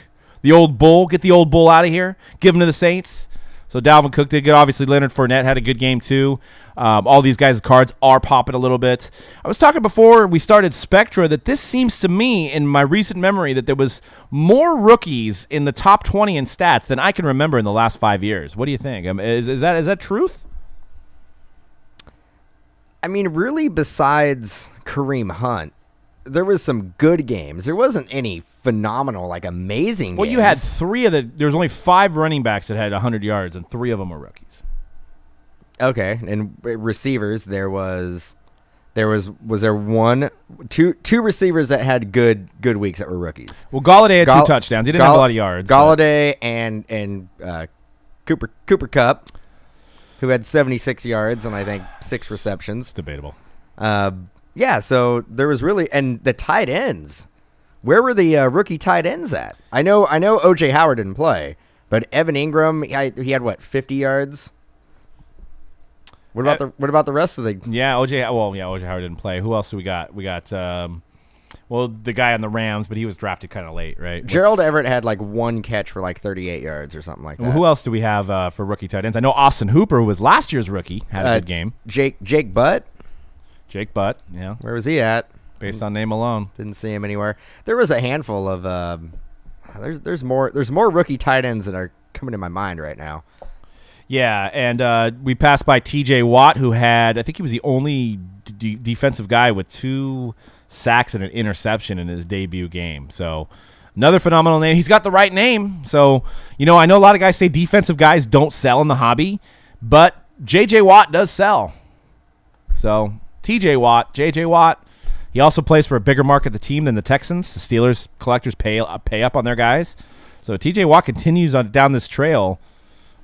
the old bull. Get the old bull out of here. Give him to the Saints." So Dalvin Cook did good. Obviously, Leonard Fournette had a good game too. All these guys' cards are popping a little bit. I was talking before we started Spectra that this seems to me, in my recent memory, that there was more rookies in the top 20 in stats than I can remember in the last 5 years. What do you think? Is that truth? I mean, really, besides Kareem Hunt, there was some good games. There wasn't any phenomenal, amazing games. Well, you had there was only 5 running backs that had 100 yards, and 3 of them were rookies. Okay, and receivers, was there one, two receivers that had good weeks that were rookies? Well, Galladay had 2 touchdowns. He didn't have a lot of yards. Galladay and Cooper Kupp, who had 76 yards and I think 6 receptions. It's debatable. Yeah, so there was really, and the tight ends. Where were the rookie tight ends at? I know O.J. Howard didn't play, but Evan Ingram, he had what, 50 yards? What about the rest of the? Yeah, O.J. Howard didn't play. Who else do we got? We got the guy on the Rams, but he was drafted kind of late, right? Gerald Everett had 1 catch for 38 yards or something like that. Well, who else do we have for rookie tight ends? I know Austin Hooper, who was last year's rookie, had a good game. Jake Butt. Jake Butt, yeah. Where was he at? based on name alone. Didn't see him anywhere. There was a handful of there's more rookie tight ends that are coming to my mind right now. Yeah, and we passed by T.J. Watt, who had, I think he was the only defensive guy with 2 sacks and an interception in his debut game. So another phenomenal name. He's got the right name. So, I know a lot of guys say defensive guys don't sell in the hobby, but J.J. Watt does sell. So T.J. Watt, J.J. Watt, he also plays for a bigger market the team than the Texans. The Steelers collectors pay up on their guys. So T.J. Watt continues down this trail.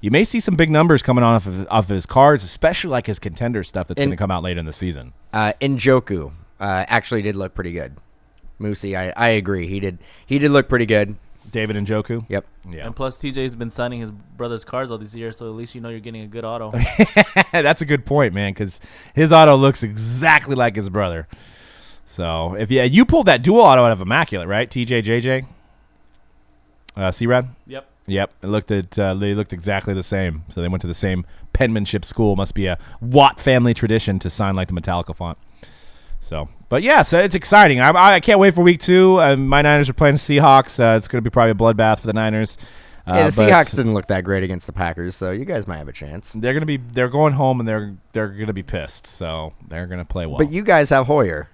You may see some big numbers coming off of his cards, especially like his contender stuff that's going to come out later in the season. Njoku actually did look pretty good. Moosey, I agree. He did look pretty good. David Njoku? Yep. Yeah. And plus, TJ's been signing his brother's cards all these years, so at least you're getting a good auto. That's a good point, man, because his auto looks exactly like his brother. So, you pulled that dual auto out of Immaculate, right? TJ, JJ? C-Rad? Yep. Yep, they looked exactly the same. So they went to the same penmanship school. Must be a Watt family tradition to sign like the Metallica font. So, but yeah, so it's exciting. I can't wait for week 2. My Niners are playing the Seahawks. It's going to be probably a bloodbath for the Niners. The Seahawks didn't look that great against the Packers, so you guys might have a chance. They're going home and they're going to be pissed. So they're going to play well. But you guys have Hoyer.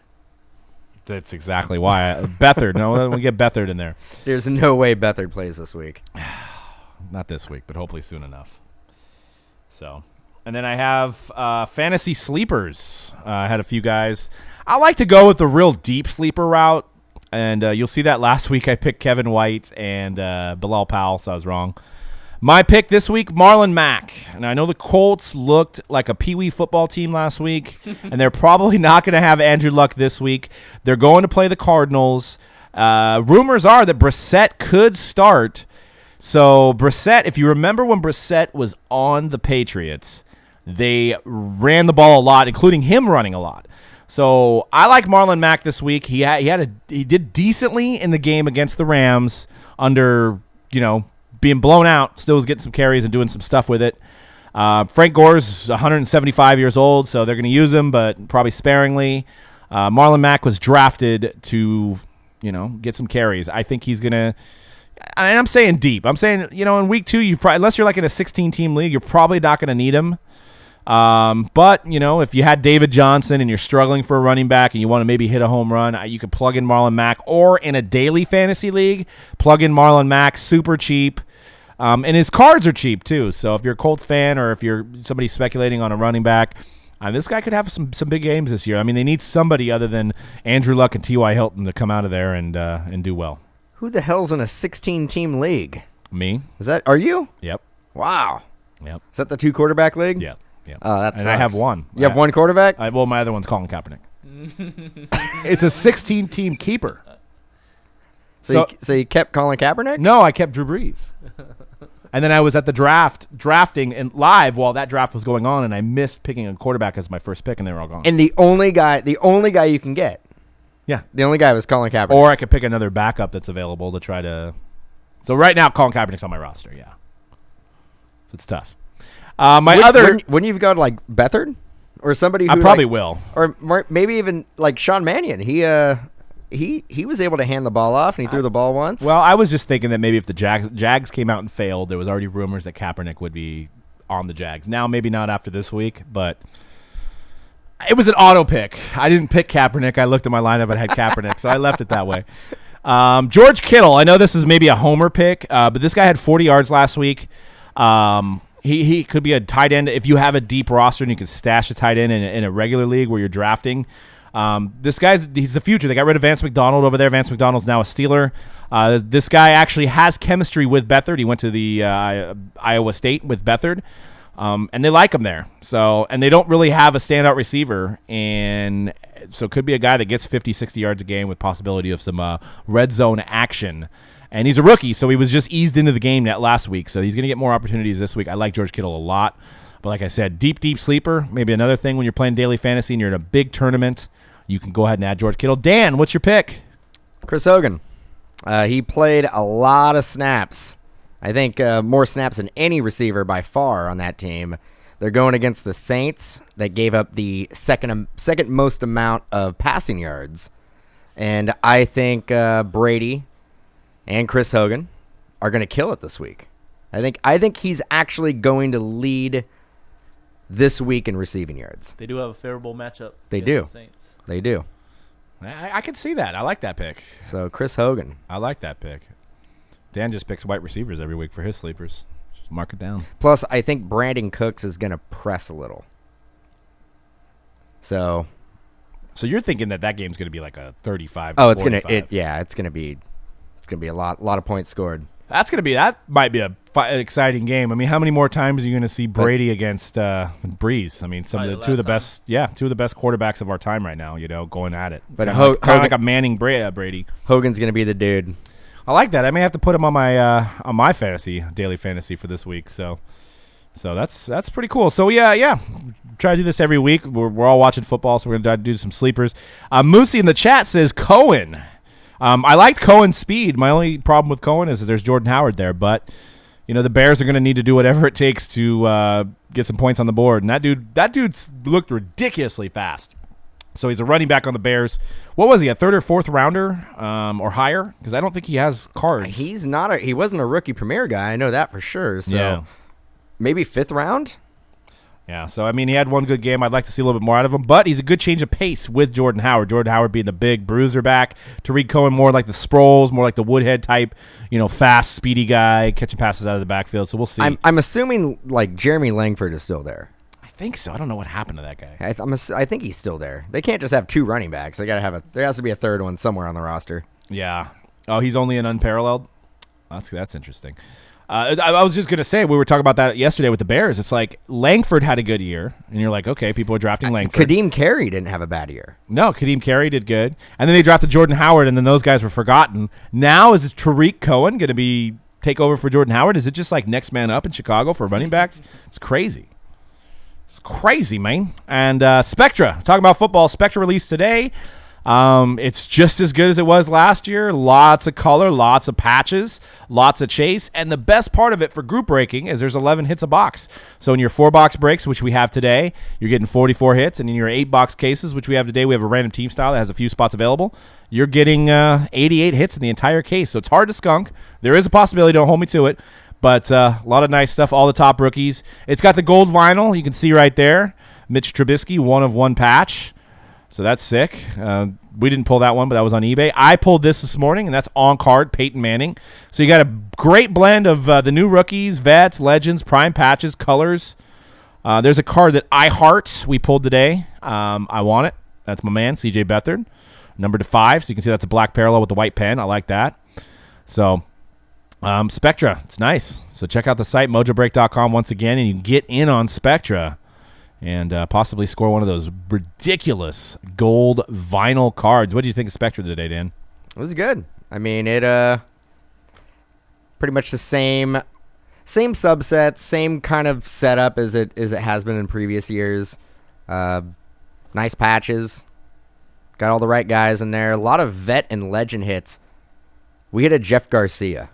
That's exactly why. Beathard. No, we get Beathard in there. There's no way Beathard plays this week. Not this week, but hopefully soon enough. So, and then I have fantasy sleepers. I had a few guys. I like to go with the real deep sleeper route, and you'll see that last week I picked Kevin White and Bilal Powell, so I was wrong. My pick this week, Marlon Mack. And I know the Colts looked like a peewee football team last week, and they're probably not going to have Andrew Luck this week. They're going to play the Cardinals. Rumors are that Brissett could start. So Brissett, if you remember when Brissett was on the Patriots, they ran the ball a lot, including him running a lot. So I like Marlon Mack this week. He did decently in the game against the Rams under, being blown out, still was getting some carries and doing some stuff with it. Frank Gore's 175 years old, so they're going to use him, but probably sparingly. Marlon Mack was drafted to, get some carries. I think he's going to – and I'm saying deep. I'm saying, in week 2, unless you're like in a 16-team league, you're probably not going to need him. But, if you had David Johnson and you're struggling for a running back and you want to maybe hit a home run, you could plug in Marlon Mack. Or in a daily fantasy league, plug in Marlon Mack, super cheap. And his cards are cheap, too. So if you're a Colts fan or if you're somebody speculating on a running back, this guy could have some big games this year. I mean, they need somebody other than Andrew Luck and T.Y. Hilton to come out of there and do well. Who the hell's in a 16-team league? Me. Are you? Yep. Wow. Yep. Is that the 2-quarterback league? Yeah. Oh, that sucks. And I have one. You have one quarterback? Well, my other one's Colin Kaepernick. It's a 16-team keeper. So you kept Colin Kaepernick? No, I kept Drew Brees. And then I was at the drafting and live while that draft was going on, and I missed picking a quarterback as my first pick, and they were all gone. And the only guy you can get. Yeah. The only guy was Colin Kaepernick. Or I could pick another backup that's available to try to. So right now, Colin Kaepernick's on my roster. Yeah. So it's tough. Wouldn't you go to like Beathard or somebody? Who I probably will. Or maybe even like Sean Mannion. He was able to hand the ball off and he threw the ball once. Well, I was just thinking that maybe if the Jags came out and failed, there was already rumors that Kaepernick would be on the Jags. Now maybe not after this week, but it was an auto pick. I didn't pick Kaepernick. I looked at my lineup and had Kaepernick, so I left it that way. George Kittle. I know this is maybe a homer pick, but this guy had 40 yards last week. He could be a tight end if you have a deep roster and you can stash a tight end in a regular league where you're drafting. He's the future. They got rid of Vance McDonald over there. Vance McDonald's now a Steeler. This guy actually has chemistry with Beathard. He went to the Iowa State with Beathard, and they like him there. So, and they don't really have a standout receiver, and so it could be a guy that gets 50, 60 yards a game with possibility of some red zone action. And he's a rookie, so he was just eased into the game last week. So he's going to get more opportunities this week. I like George Kittle a lot. But like I said, deep sleeper. Maybe another thing when you're playing daily fantasy and you're in a big tournament, you can go ahead and add George Kittle. Dan, what's your pick? Chris Hogan. He played a lot of snaps. I think more snaps than any receiver by far on that team. They're going against the Saints that gave up the second most amount of passing yards. And I think Brady and Chris Hogan are going to kill it this week. I think he's actually going to lead this week in receiving yards. They do have a favorable matchup. They do. The Saints. They do. I can see that. I like that pick. So Chris Hogan. I like that pick. Dan just picks white receivers every week for his sleepers. Just mark it down. Plus, I think Brandon Cooks is going to press a little. So you're thinking that game's going to be like a 35. Oh, it's 45. it's going to be a lot of points scored. That might be an exciting game. I mean, how many more times are you going to see Brady against Breeze? I mean, two of the best quarterbacks of our time right now. Going at it. But kind of like a Manning Brady. Hogan's going to be the dude. I like that. I may have to put him on my daily fantasy for this week. So that's pretty cool. So yeah. Try to do this every week. We're all watching football, so we're going to try to do some sleepers. Moosey in the chat says Cohen. I liked Cohen's speed. My only problem with Cohen is that there's Jordan Howard there. But, the Bears are going to need to do whatever it takes to get some points on the board. And that dude's looked ridiculously fast. So he's a running back on the Bears. What was he, a third or fourth rounder or higher? Because I don't think he has cards. He wasn't a rookie premier guy. I know that for sure. So maybe fifth round? Yeah, so, I mean, he had one good game. I'd like to see a little bit more out of him. But he's a good change of pace with Jordan Howard. Jordan Howard being the big bruiser back. Tariq Cohen more like the Sproles, more like the Woodhead type, fast, speedy guy, catching passes out of the backfield. So we'll see. I'm assuming, like, Jeremy Langford is still there. I think so. I don't know what happened to that guy. I think he's still there. They can't just have two running backs. There has to be a third one somewhere on the roster. Yeah. Oh, he's only an unparalleled? That's interesting. I was just going to say, we were talking about that yesterday with the Bears. It's like Langford had a good year, and you're like, okay, people are drafting Langford. Kadeem Carey didn't have a bad year. No, Kadeem Carey did good. And then they drafted Jordan Howard, and then those guys were forgotten. Now is Tariq Cohen going to take over for Jordan Howard? Is it just like next man up in Chicago for running backs? It's crazy. It's crazy, man. And Spectra, talking about football, Spectra released today. It's just as good as it was last year. Lots of color, lots of patches, lots of chase. And the best part of it for group breaking is there's 11 hits a box. So in your 4-box breaks, which we have today, you're getting 44 hits. And in your 8-box cases, which we have today, we have a random team style that has a few spots available. You're getting 88 hits in the entire case. So it's hard to skunk. There is a possibility. Don't hold me to it. But a lot of nice stuff, all the top rookies. It's got the gold vinyl. You can see right there. Mitch Trubisky, 1 of 1 patch. So that's sick. We didn't pull that one, but that was on eBay. I pulled this morning, and that's on card, Peyton Manning. So you got a great blend of the new rookies, vets, legends, prime patches, colors. There's a card that I heart we pulled today. I want it. That's my man, CJ Beathard, number to 5. So you can see that's a black parallel with the white pen. I like that. So Spectra, it's nice. So check out the site, mojobreak.com once again, and you can get in on Spectra and possibly score one of those ridiculous gold vinyl cards. What do you think of Spectra today, Dan? It was good. I mean, it pretty much the same subset, same kind of setup as it has been in previous years. Nice patches. Got all the right guys in there. A lot of vet and legend hits. We hit a Jeff Garcia.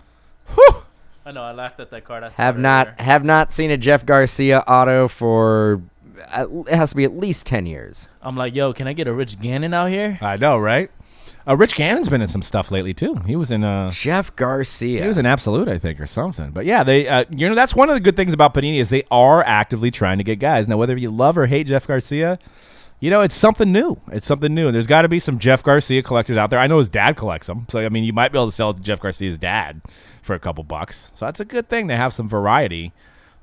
Whew. I know. I laughed at that card. Have not seen a Jeff Garcia auto for it has to be at least 10 years. I'm like, yo, can I get a Rich Gannon out here? I know, right? Rich Gannon's been in some stuff lately too. He was in Jeff Garcia. He was in Absolute, I think, or something. But yeah, they that's one of the good things about Panini is they are actively trying to get guys. Now, whether you love or hate Jeff Garcia, it's something new. It's something new, and there's got to be some Jeff Garcia collectors out there. I know his dad collects them, so I mean, you might be able to sell Jeff Garcia's dad for a couple bucks. So that's a good thing to have some variety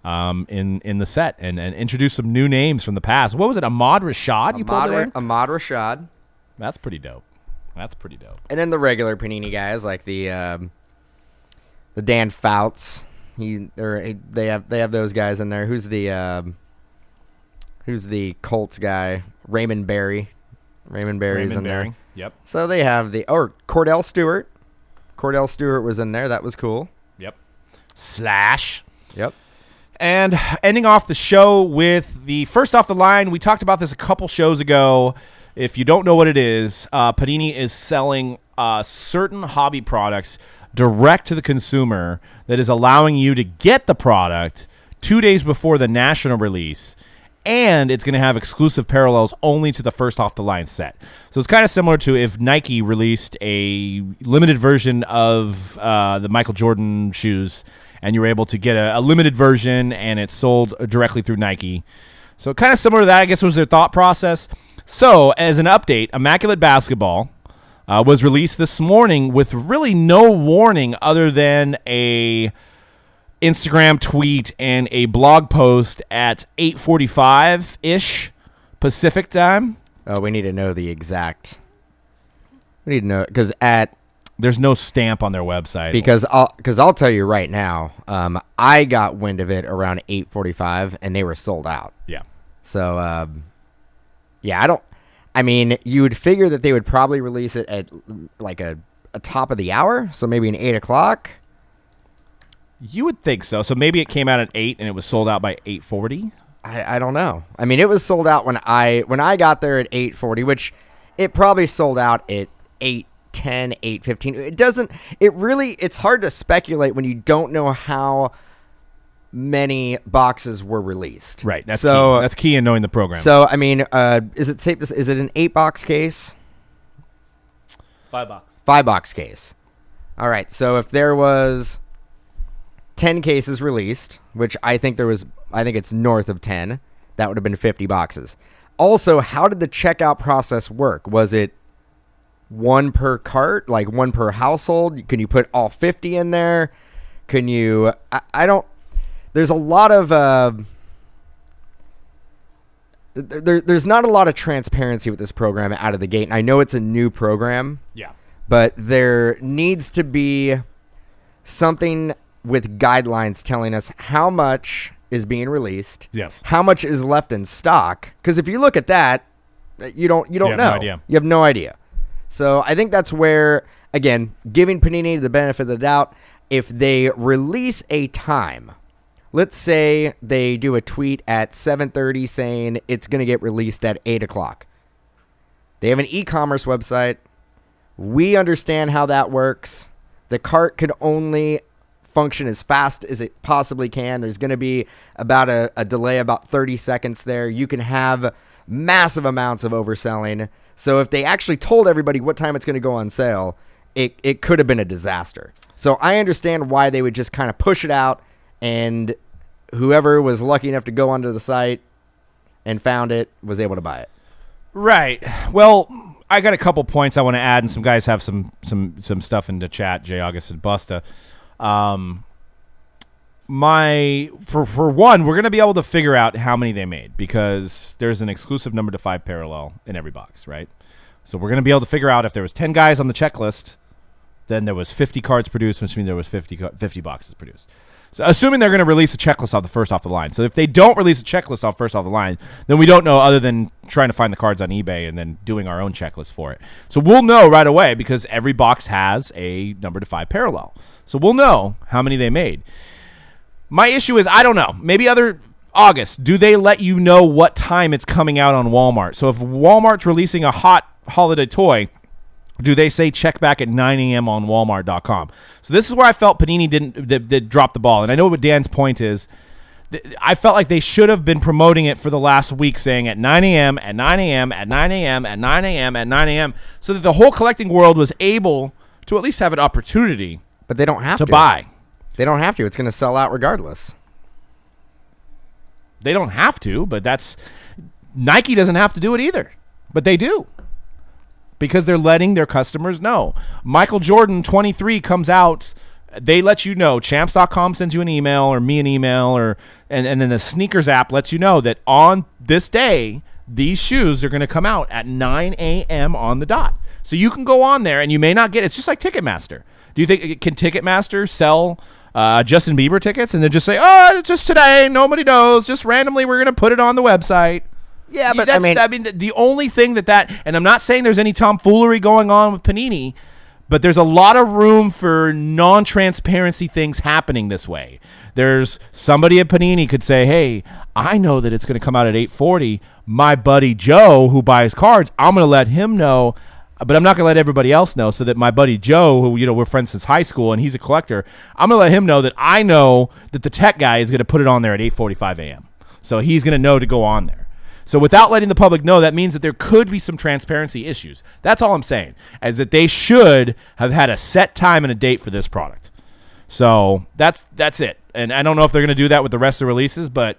in the set and introduce some new names from the past. What was it, Ahmad Rashad? Ahmad Rashad. That's pretty dope. And then the regular Panini guys like the Dan Fouts. They have those guys in there. Who's the Colts guy? Raymond Berry. Raymond Berry's in there. Yep. So they have Cordell Stewart. Cordell Stewart was in there. That was cool. Yep. Slash. Yep. And ending off the show with the first off the line, we talked about this a couple shows ago. If you don't know what it is, Panini is selling certain hobby products direct to the consumer that is allowing you to get the product 2 days before the national release and it's going to have exclusive parallels only to the first off the line set. So it's kind of similar to if Nike released a limited version of the Michael Jordan shoes, and you were able to get a limited version, and it's sold directly through Nike. So kind of similar to that, I guess, was their thought process. So as an update, Immaculate Basketball was released this morning with really no warning other than a Instagram tweet and a blog post at 8:45-ish Pacific time. Oh, we need to know the exact. We need to know because there's no stamp on their website. Because I'll tell you right now, I got wind of it around 8:45 and they were sold out. Yeah. So yeah, I mean, you would figure that they would probably release it at like a top of the hour, so maybe an 8 o'clock. You would think so. So maybe it came out at 8 and it was sold out by 8:40. I don't know. I mean, it was sold out when I got there at 8:40, which it probably sold out at 8:10, 8:15. It's hard to speculate when you don't know how many boxes were released. Right. That's key. That's key in knowing the program. So, I mean, is it safe to is it an 8-box case? 5-box. 5-box case. All right. So if there was 10 cases released, which I think it's north of 10, that would have been 50 boxes. Also, how did the checkout process work? Was it one per cart, like one per household? Can you put all 50 in there? Can you, I don't, there's a lot of, there's not a lot of transparency with this program out of the gate. And I know it's a new program. Yeah. But there needs to be something with guidelines telling us how much is being released. Yes. How much is left in stock? Because if you look at that, you don't know. No idea. You have no idea. So I think that's where, again, giving Panini the benefit of the doubt, if they release a time, let's say they do a tweet at 7:30 saying it's going to get released at 8 o'clock. They have an e-commerce website. We understand how that works. The cart could only function as fast as it possibly can. There's going to be about a delay, about 30 seconds there. You can have massive amounts of overselling. So if they actually told everybody what time it's going to go on sale, it could have been a disaster. So I understand why they would just kind of push it out, and whoever was lucky enough to go onto the site and found it was able to buy it. Right. Well, I got a couple points I want to add, and some guys have some stuff in the chat, Jay August and Busta. For one, we're going to be able to figure out how many they made because there's an exclusive number to 5 parallel in every box, right? So we're going to be able to figure out if there was 10 guys on the checklist, then there was 50 cards produced, which means there was 50 boxes produced. So assuming they're going to release a checklist off the first off the line. So if they don't release a checklist off first off the line, then we don't know other than trying to find the cards on eBay and then doing our own checklist for it. So we'll know right away because every box has a number to 5 parallel. So we'll know how many they made. My issue is, I don't know. Maybe August, do they let you know what time it's coming out on Walmart? So if Walmart's releasing a hot holiday toy, do they say check back at 9 a.m. on Walmart.com? So this is where I felt Panini did drop the ball. And I know what Dan's point is. I felt like they should have been promoting it for the last week, saying at 9 a.m., at 9 a.m., at 9 a.m., at 9 a.m., at 9 a.m., so that the whole collecting world was able to at least have an opportunity. But they don't have to buy. They don't have to. It's going to sell out regardless. They don't have to, but Nike doesn't have to do it either. But they do. Because they're letting their customers know. Michael Jordan 23 comes out. They let you know. Champs.com sends you an email or me an email, and then the sneakers app lets you know that on this day, these shoes are going to come out at 9 a.m. on the dot. So you can go on there and you may not get it. It's just like Ticketmaster. Do you think can Ticketmaster sell Justin Bieber tickets and then just say, oh, it's just today, nobody knows, just randomly we're going to put it on the website? Yeah, but the only thing that and I'm not saying there's any tomfoolery going on with Panini, but there's a lot of room for non-transparency things happening this way. There's somebody at Panini could say, hey, I know that it's going to come out at 8:40. My buddy Joe, who buys cards, I'm going to let him know, but I'm not going to let everybody else know, so that my buddy Joe, who we're friends since high school and he's a collector, I'm going to let him know that I know that the tech guy is going to put it on there at 8:45 a.m. So he's going to know to go on there. So without letting the public know, that means that there could be some transparency issues. That's all I'm saying, is that they should have had a set time and a date for this product. So that's it. And I don't know if they're going to do that with the rest of the releases, but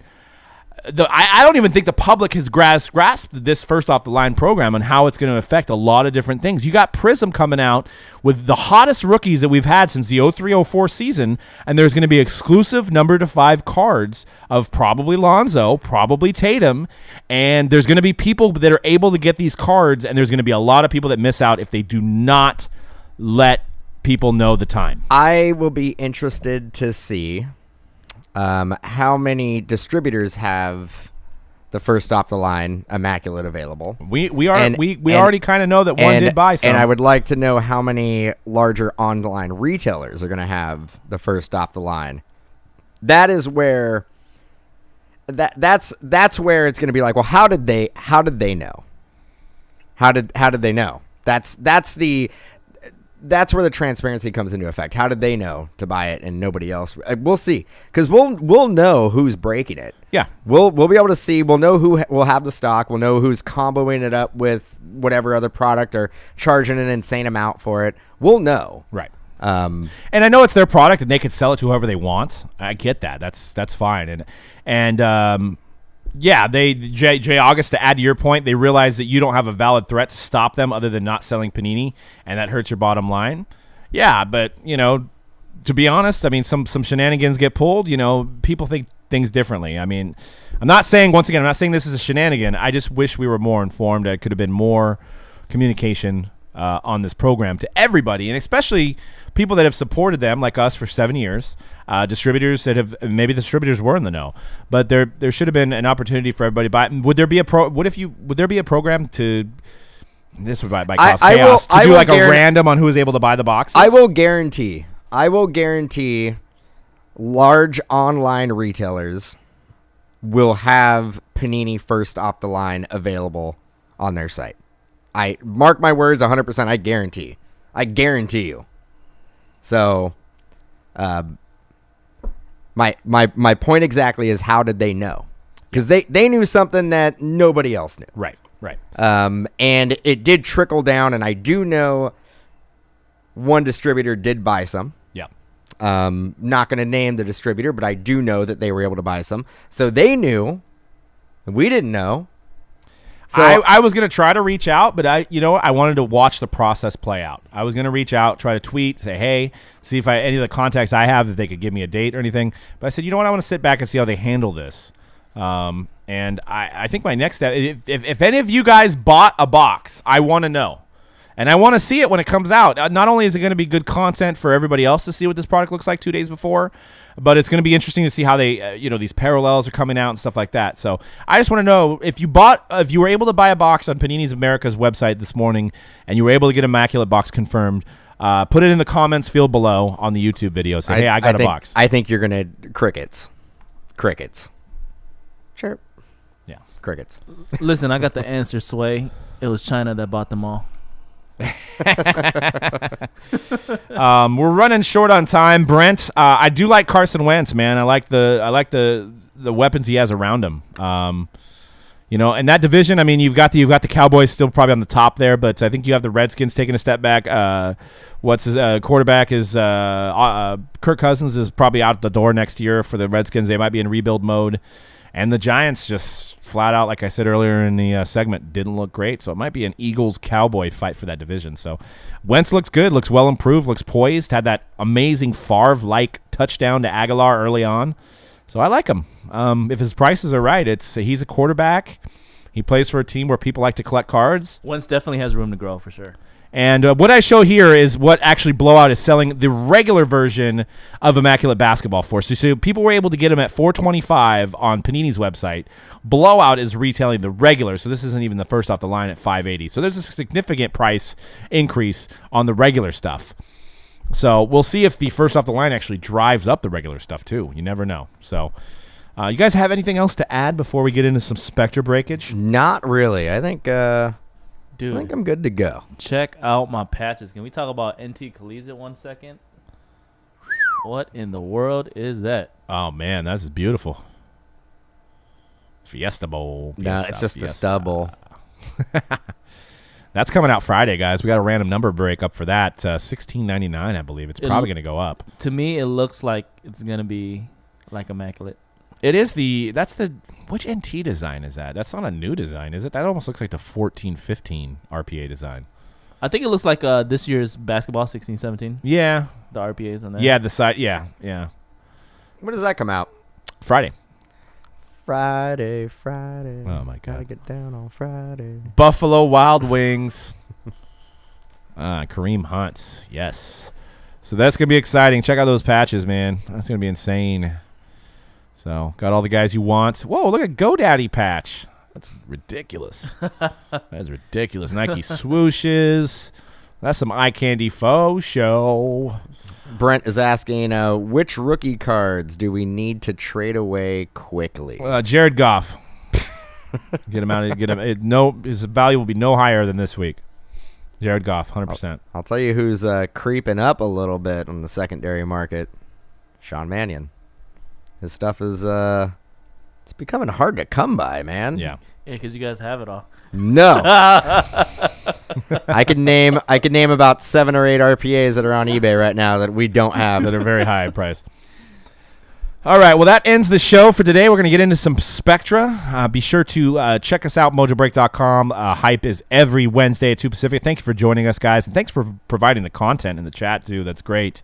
I don't even think the public has grasped this first off the line program and how it's going to affect a lot of different things. You got Prism coming out with the hottest rookies that we've had since the 03-04 season, and there's going to be exclusive number to 5 cards of probably Lonzo, probably Tatum, and there's going to be people that are able to get these cards, and there's going to be a lot of people that miss out if they do not let people know the time. I will be interested to see how many distributors have the first off the line Immaculate available. We already kind of know that one did buy some. And I would like to know how many larger online retailers are going to have the first off the line. That is where that's where it's going to be like, well, how did they know? How did they know? That's where the transparency comes into effect. How did they know to buy it and nobody else? We'll see, because we'll know who's breaking it. Yeah, we'll be able to see. We'll know who will have the stock. We'll know who's comboing it up with whatever other product or charging an insane amount for it. We'll know. Right. And I know it's their product and they could sell it to whoever they want. I get that. That's fine. And yeah, Jay August, to add to your point, they realize that you don't have a valid threat to stop them other than not selling Panini, and that hurts your bottom line. Yeah, but, to be honest, I mean, some shenanigans get pulled. People think things differently. I mean, I'm not saying this is a shenanigan. I just wish we were more informed. There could have been more communication on this program to everybody, and especially people that have supported them, like us, for 7 years. Distributors that have, maybe the distributors were in the know, but there should have been an opportunity for everybody to buy. Would there be a program to, this would buy cause chaos, to do like a random on who is able to buy the boxes? I will guarantee large online retailers will have Panini first off the line available on their site. I mark my words 100%. I guarantee you. So, my point exactly is, how did they know? Because they knew something that nobody else knew. Right. And it did trickle down, and I do know one distributor did buy some. Yeah. Not going to name the distributor, but I do know that they were able to buy some. So they knew, and we didn't know. So I was going to try to reach out, but I wanted to watch the process play out. I was going to reach out, try to tweet, say, hey, see if any of the contacts I have, if they could give me a date or anything. But I said, I want to sit back and see how they handle this. And I think my next step, if any of you guys bought a box, I want to know. And I want to see it when it comes out. Not only is it going to be good content for everybody else to see what this product looks like 2 days before, but it's going to be interesting to see how they, these parallels are coming out and stuff like that. So I just want to know if you were able to buy a box on Panini's America's website this morning and you were able to get Immaculate box confirmed, put it in the comments field below on the YouTube video. Say, hey, I got a box. I think you're going to crickets. Sure. Yeah. Crickets. Listen, I got the answer, Sway. It was China that bought them all. We're running short on time, Brent. I do like Carson Wentz, man. I like the weapons he has around him. In that division, I mean, you've got the Cowboys still probably on the top there, but I think you have the Redskins taking a step back. What's his quarterback is Kirk Cousins is probably out the door next year for the Redskins. They might be in rebuild mode. And the Giants just flat out, like I said earlier in the segment, didn't look great. So it might be an Eagles-Cowboy fight for that division. So Wentz looks good, looks well improved, looks poised, had that amazing Favre-like touchdown to Aguilar early on. So I like him. If his prices are right, he's a quarterback. He plays for a team where people like to collect cards. Wentz definitely has room to grow for sure. And what I show here is what actually Blowout is selling the regular version of Immaculate Basketball for. So people were able to get them at $425 on Panini's website. Blowout is retailing the regular, so this isn't even the first off the line at $580. So there's a significant price increase on the regular stuff. So we'll see if the first off the line actually drives up the regular stuff too. You never know. So you guys have anything else to add before we get into some Spectra breakage? Not really. I think Dude, I think I'm good to go. Check out my patches. Can we talk about NT Collegiate 1 second? What in the world is that? Oh, man, that's beautiful. Fiesta Bowl. No, Fiesta, it's just a Fiesta. stubble. That's coming out Friday, guys. We got a random number break up for that. $16.99, I believe. It's probably going to go up. To me, it looks like it's gonna be like immaculate. It is which NT design is that? That's not a new design, is it? That almost looks like the 14-15 RPA design. I think it looks like this year's basketball 16-17. Yeah. The RPAs on that. Yeah, the side. Yeah. When does that come out? Friday. Friday. Oh, my God. Gotta get down on Friday. Buffalo Wild Wings. Kareem Hunt. Yes. So that's going to be exciting. Check out those patches, man. That's going to be insane. So got all the guys you want. Whoa, look at GoDaddy patch. That's ridiculous. That's ridiculous. Nike swooshes. That's some eye candy faux show. Brent is asking, which rookie cards do we need to trade away quickly? Jared Goff. Get him out. Get him. His value will be no higher than this week. Jared Goff, 100%. I'll tell you who's creeping up a little bit on the secondary market. Sean Mannion. His stuff is it's becoming hard to come by, man. Yeah. Yeah, because you guys have it all. No. I can name about 7 or 8 RPAs that are on eBay right now that we don't have. That are very high priced. All right, well, that ends the show for today. We're going to get into some Spectra. Be sure to check us out, mojobreak.com. Hype is every Wednesday at 2 Pacific. Thank you for joining us, guys, and thanks for providing the content in the chat, too. That's great.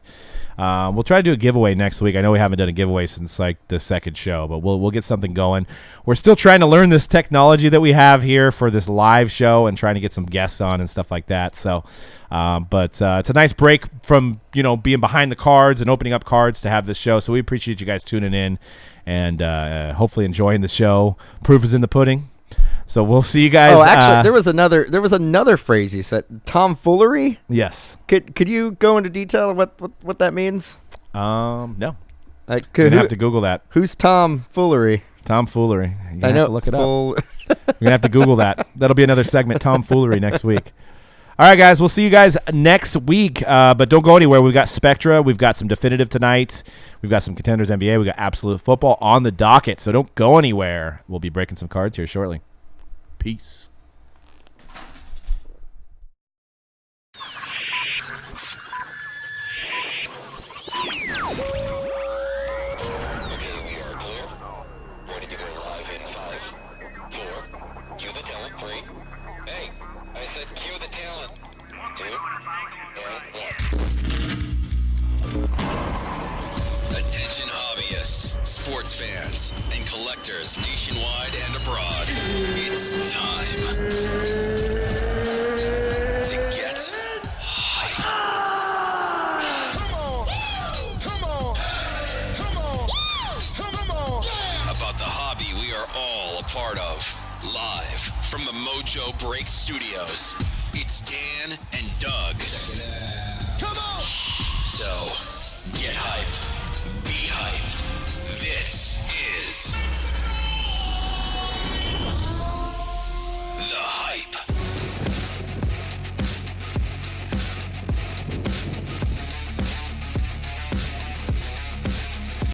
We'll try to do a giveaway next week. I know we haven't done a giveaway since like the second show, but we'll get something going. We're still trying to learn this technology that we have here for this live show and trying to get some guests on and stuff like that. So, but it's a nice break from being behind the cards and opening up cards to have this show. So we appreciate you guys tuning in and hopefully enjoying the show. Proof is in the pudding. So we'll see you guys. Oh, actually, there was another phrase he said. Tomfoolery? Yes. Could you go into detail what that means? No. Like, You're gonna have to Google that. Who's tomfoolery? Tomfoolery. You're gonna I know. have to look it up. You're gonna have to Google that. That'll be another segment. Tomfoolery next week. All right, guys. We'll see you guys next week. But don't go anywhere. We've got Spectra. We've got some definitive tonight. We've got some Contenders NBA. We've got Absolute Football on the docket. So don't go anywhere. We'll be breaking some cards here shortly. Peace. Okay, we are clear. Ready to go live in 5, 4. Cue the talent. 3. Hey, I said cue the talent. 2 and 1. Attention hobbyists, sports fans, and collectors nationwide and abroad. It's time to get hype. Come on. About the hobby we are all a part of. Live from the Mojo Break Studios, it's Dan and Doug. Check it out. Come on. So, get hype. Be hype.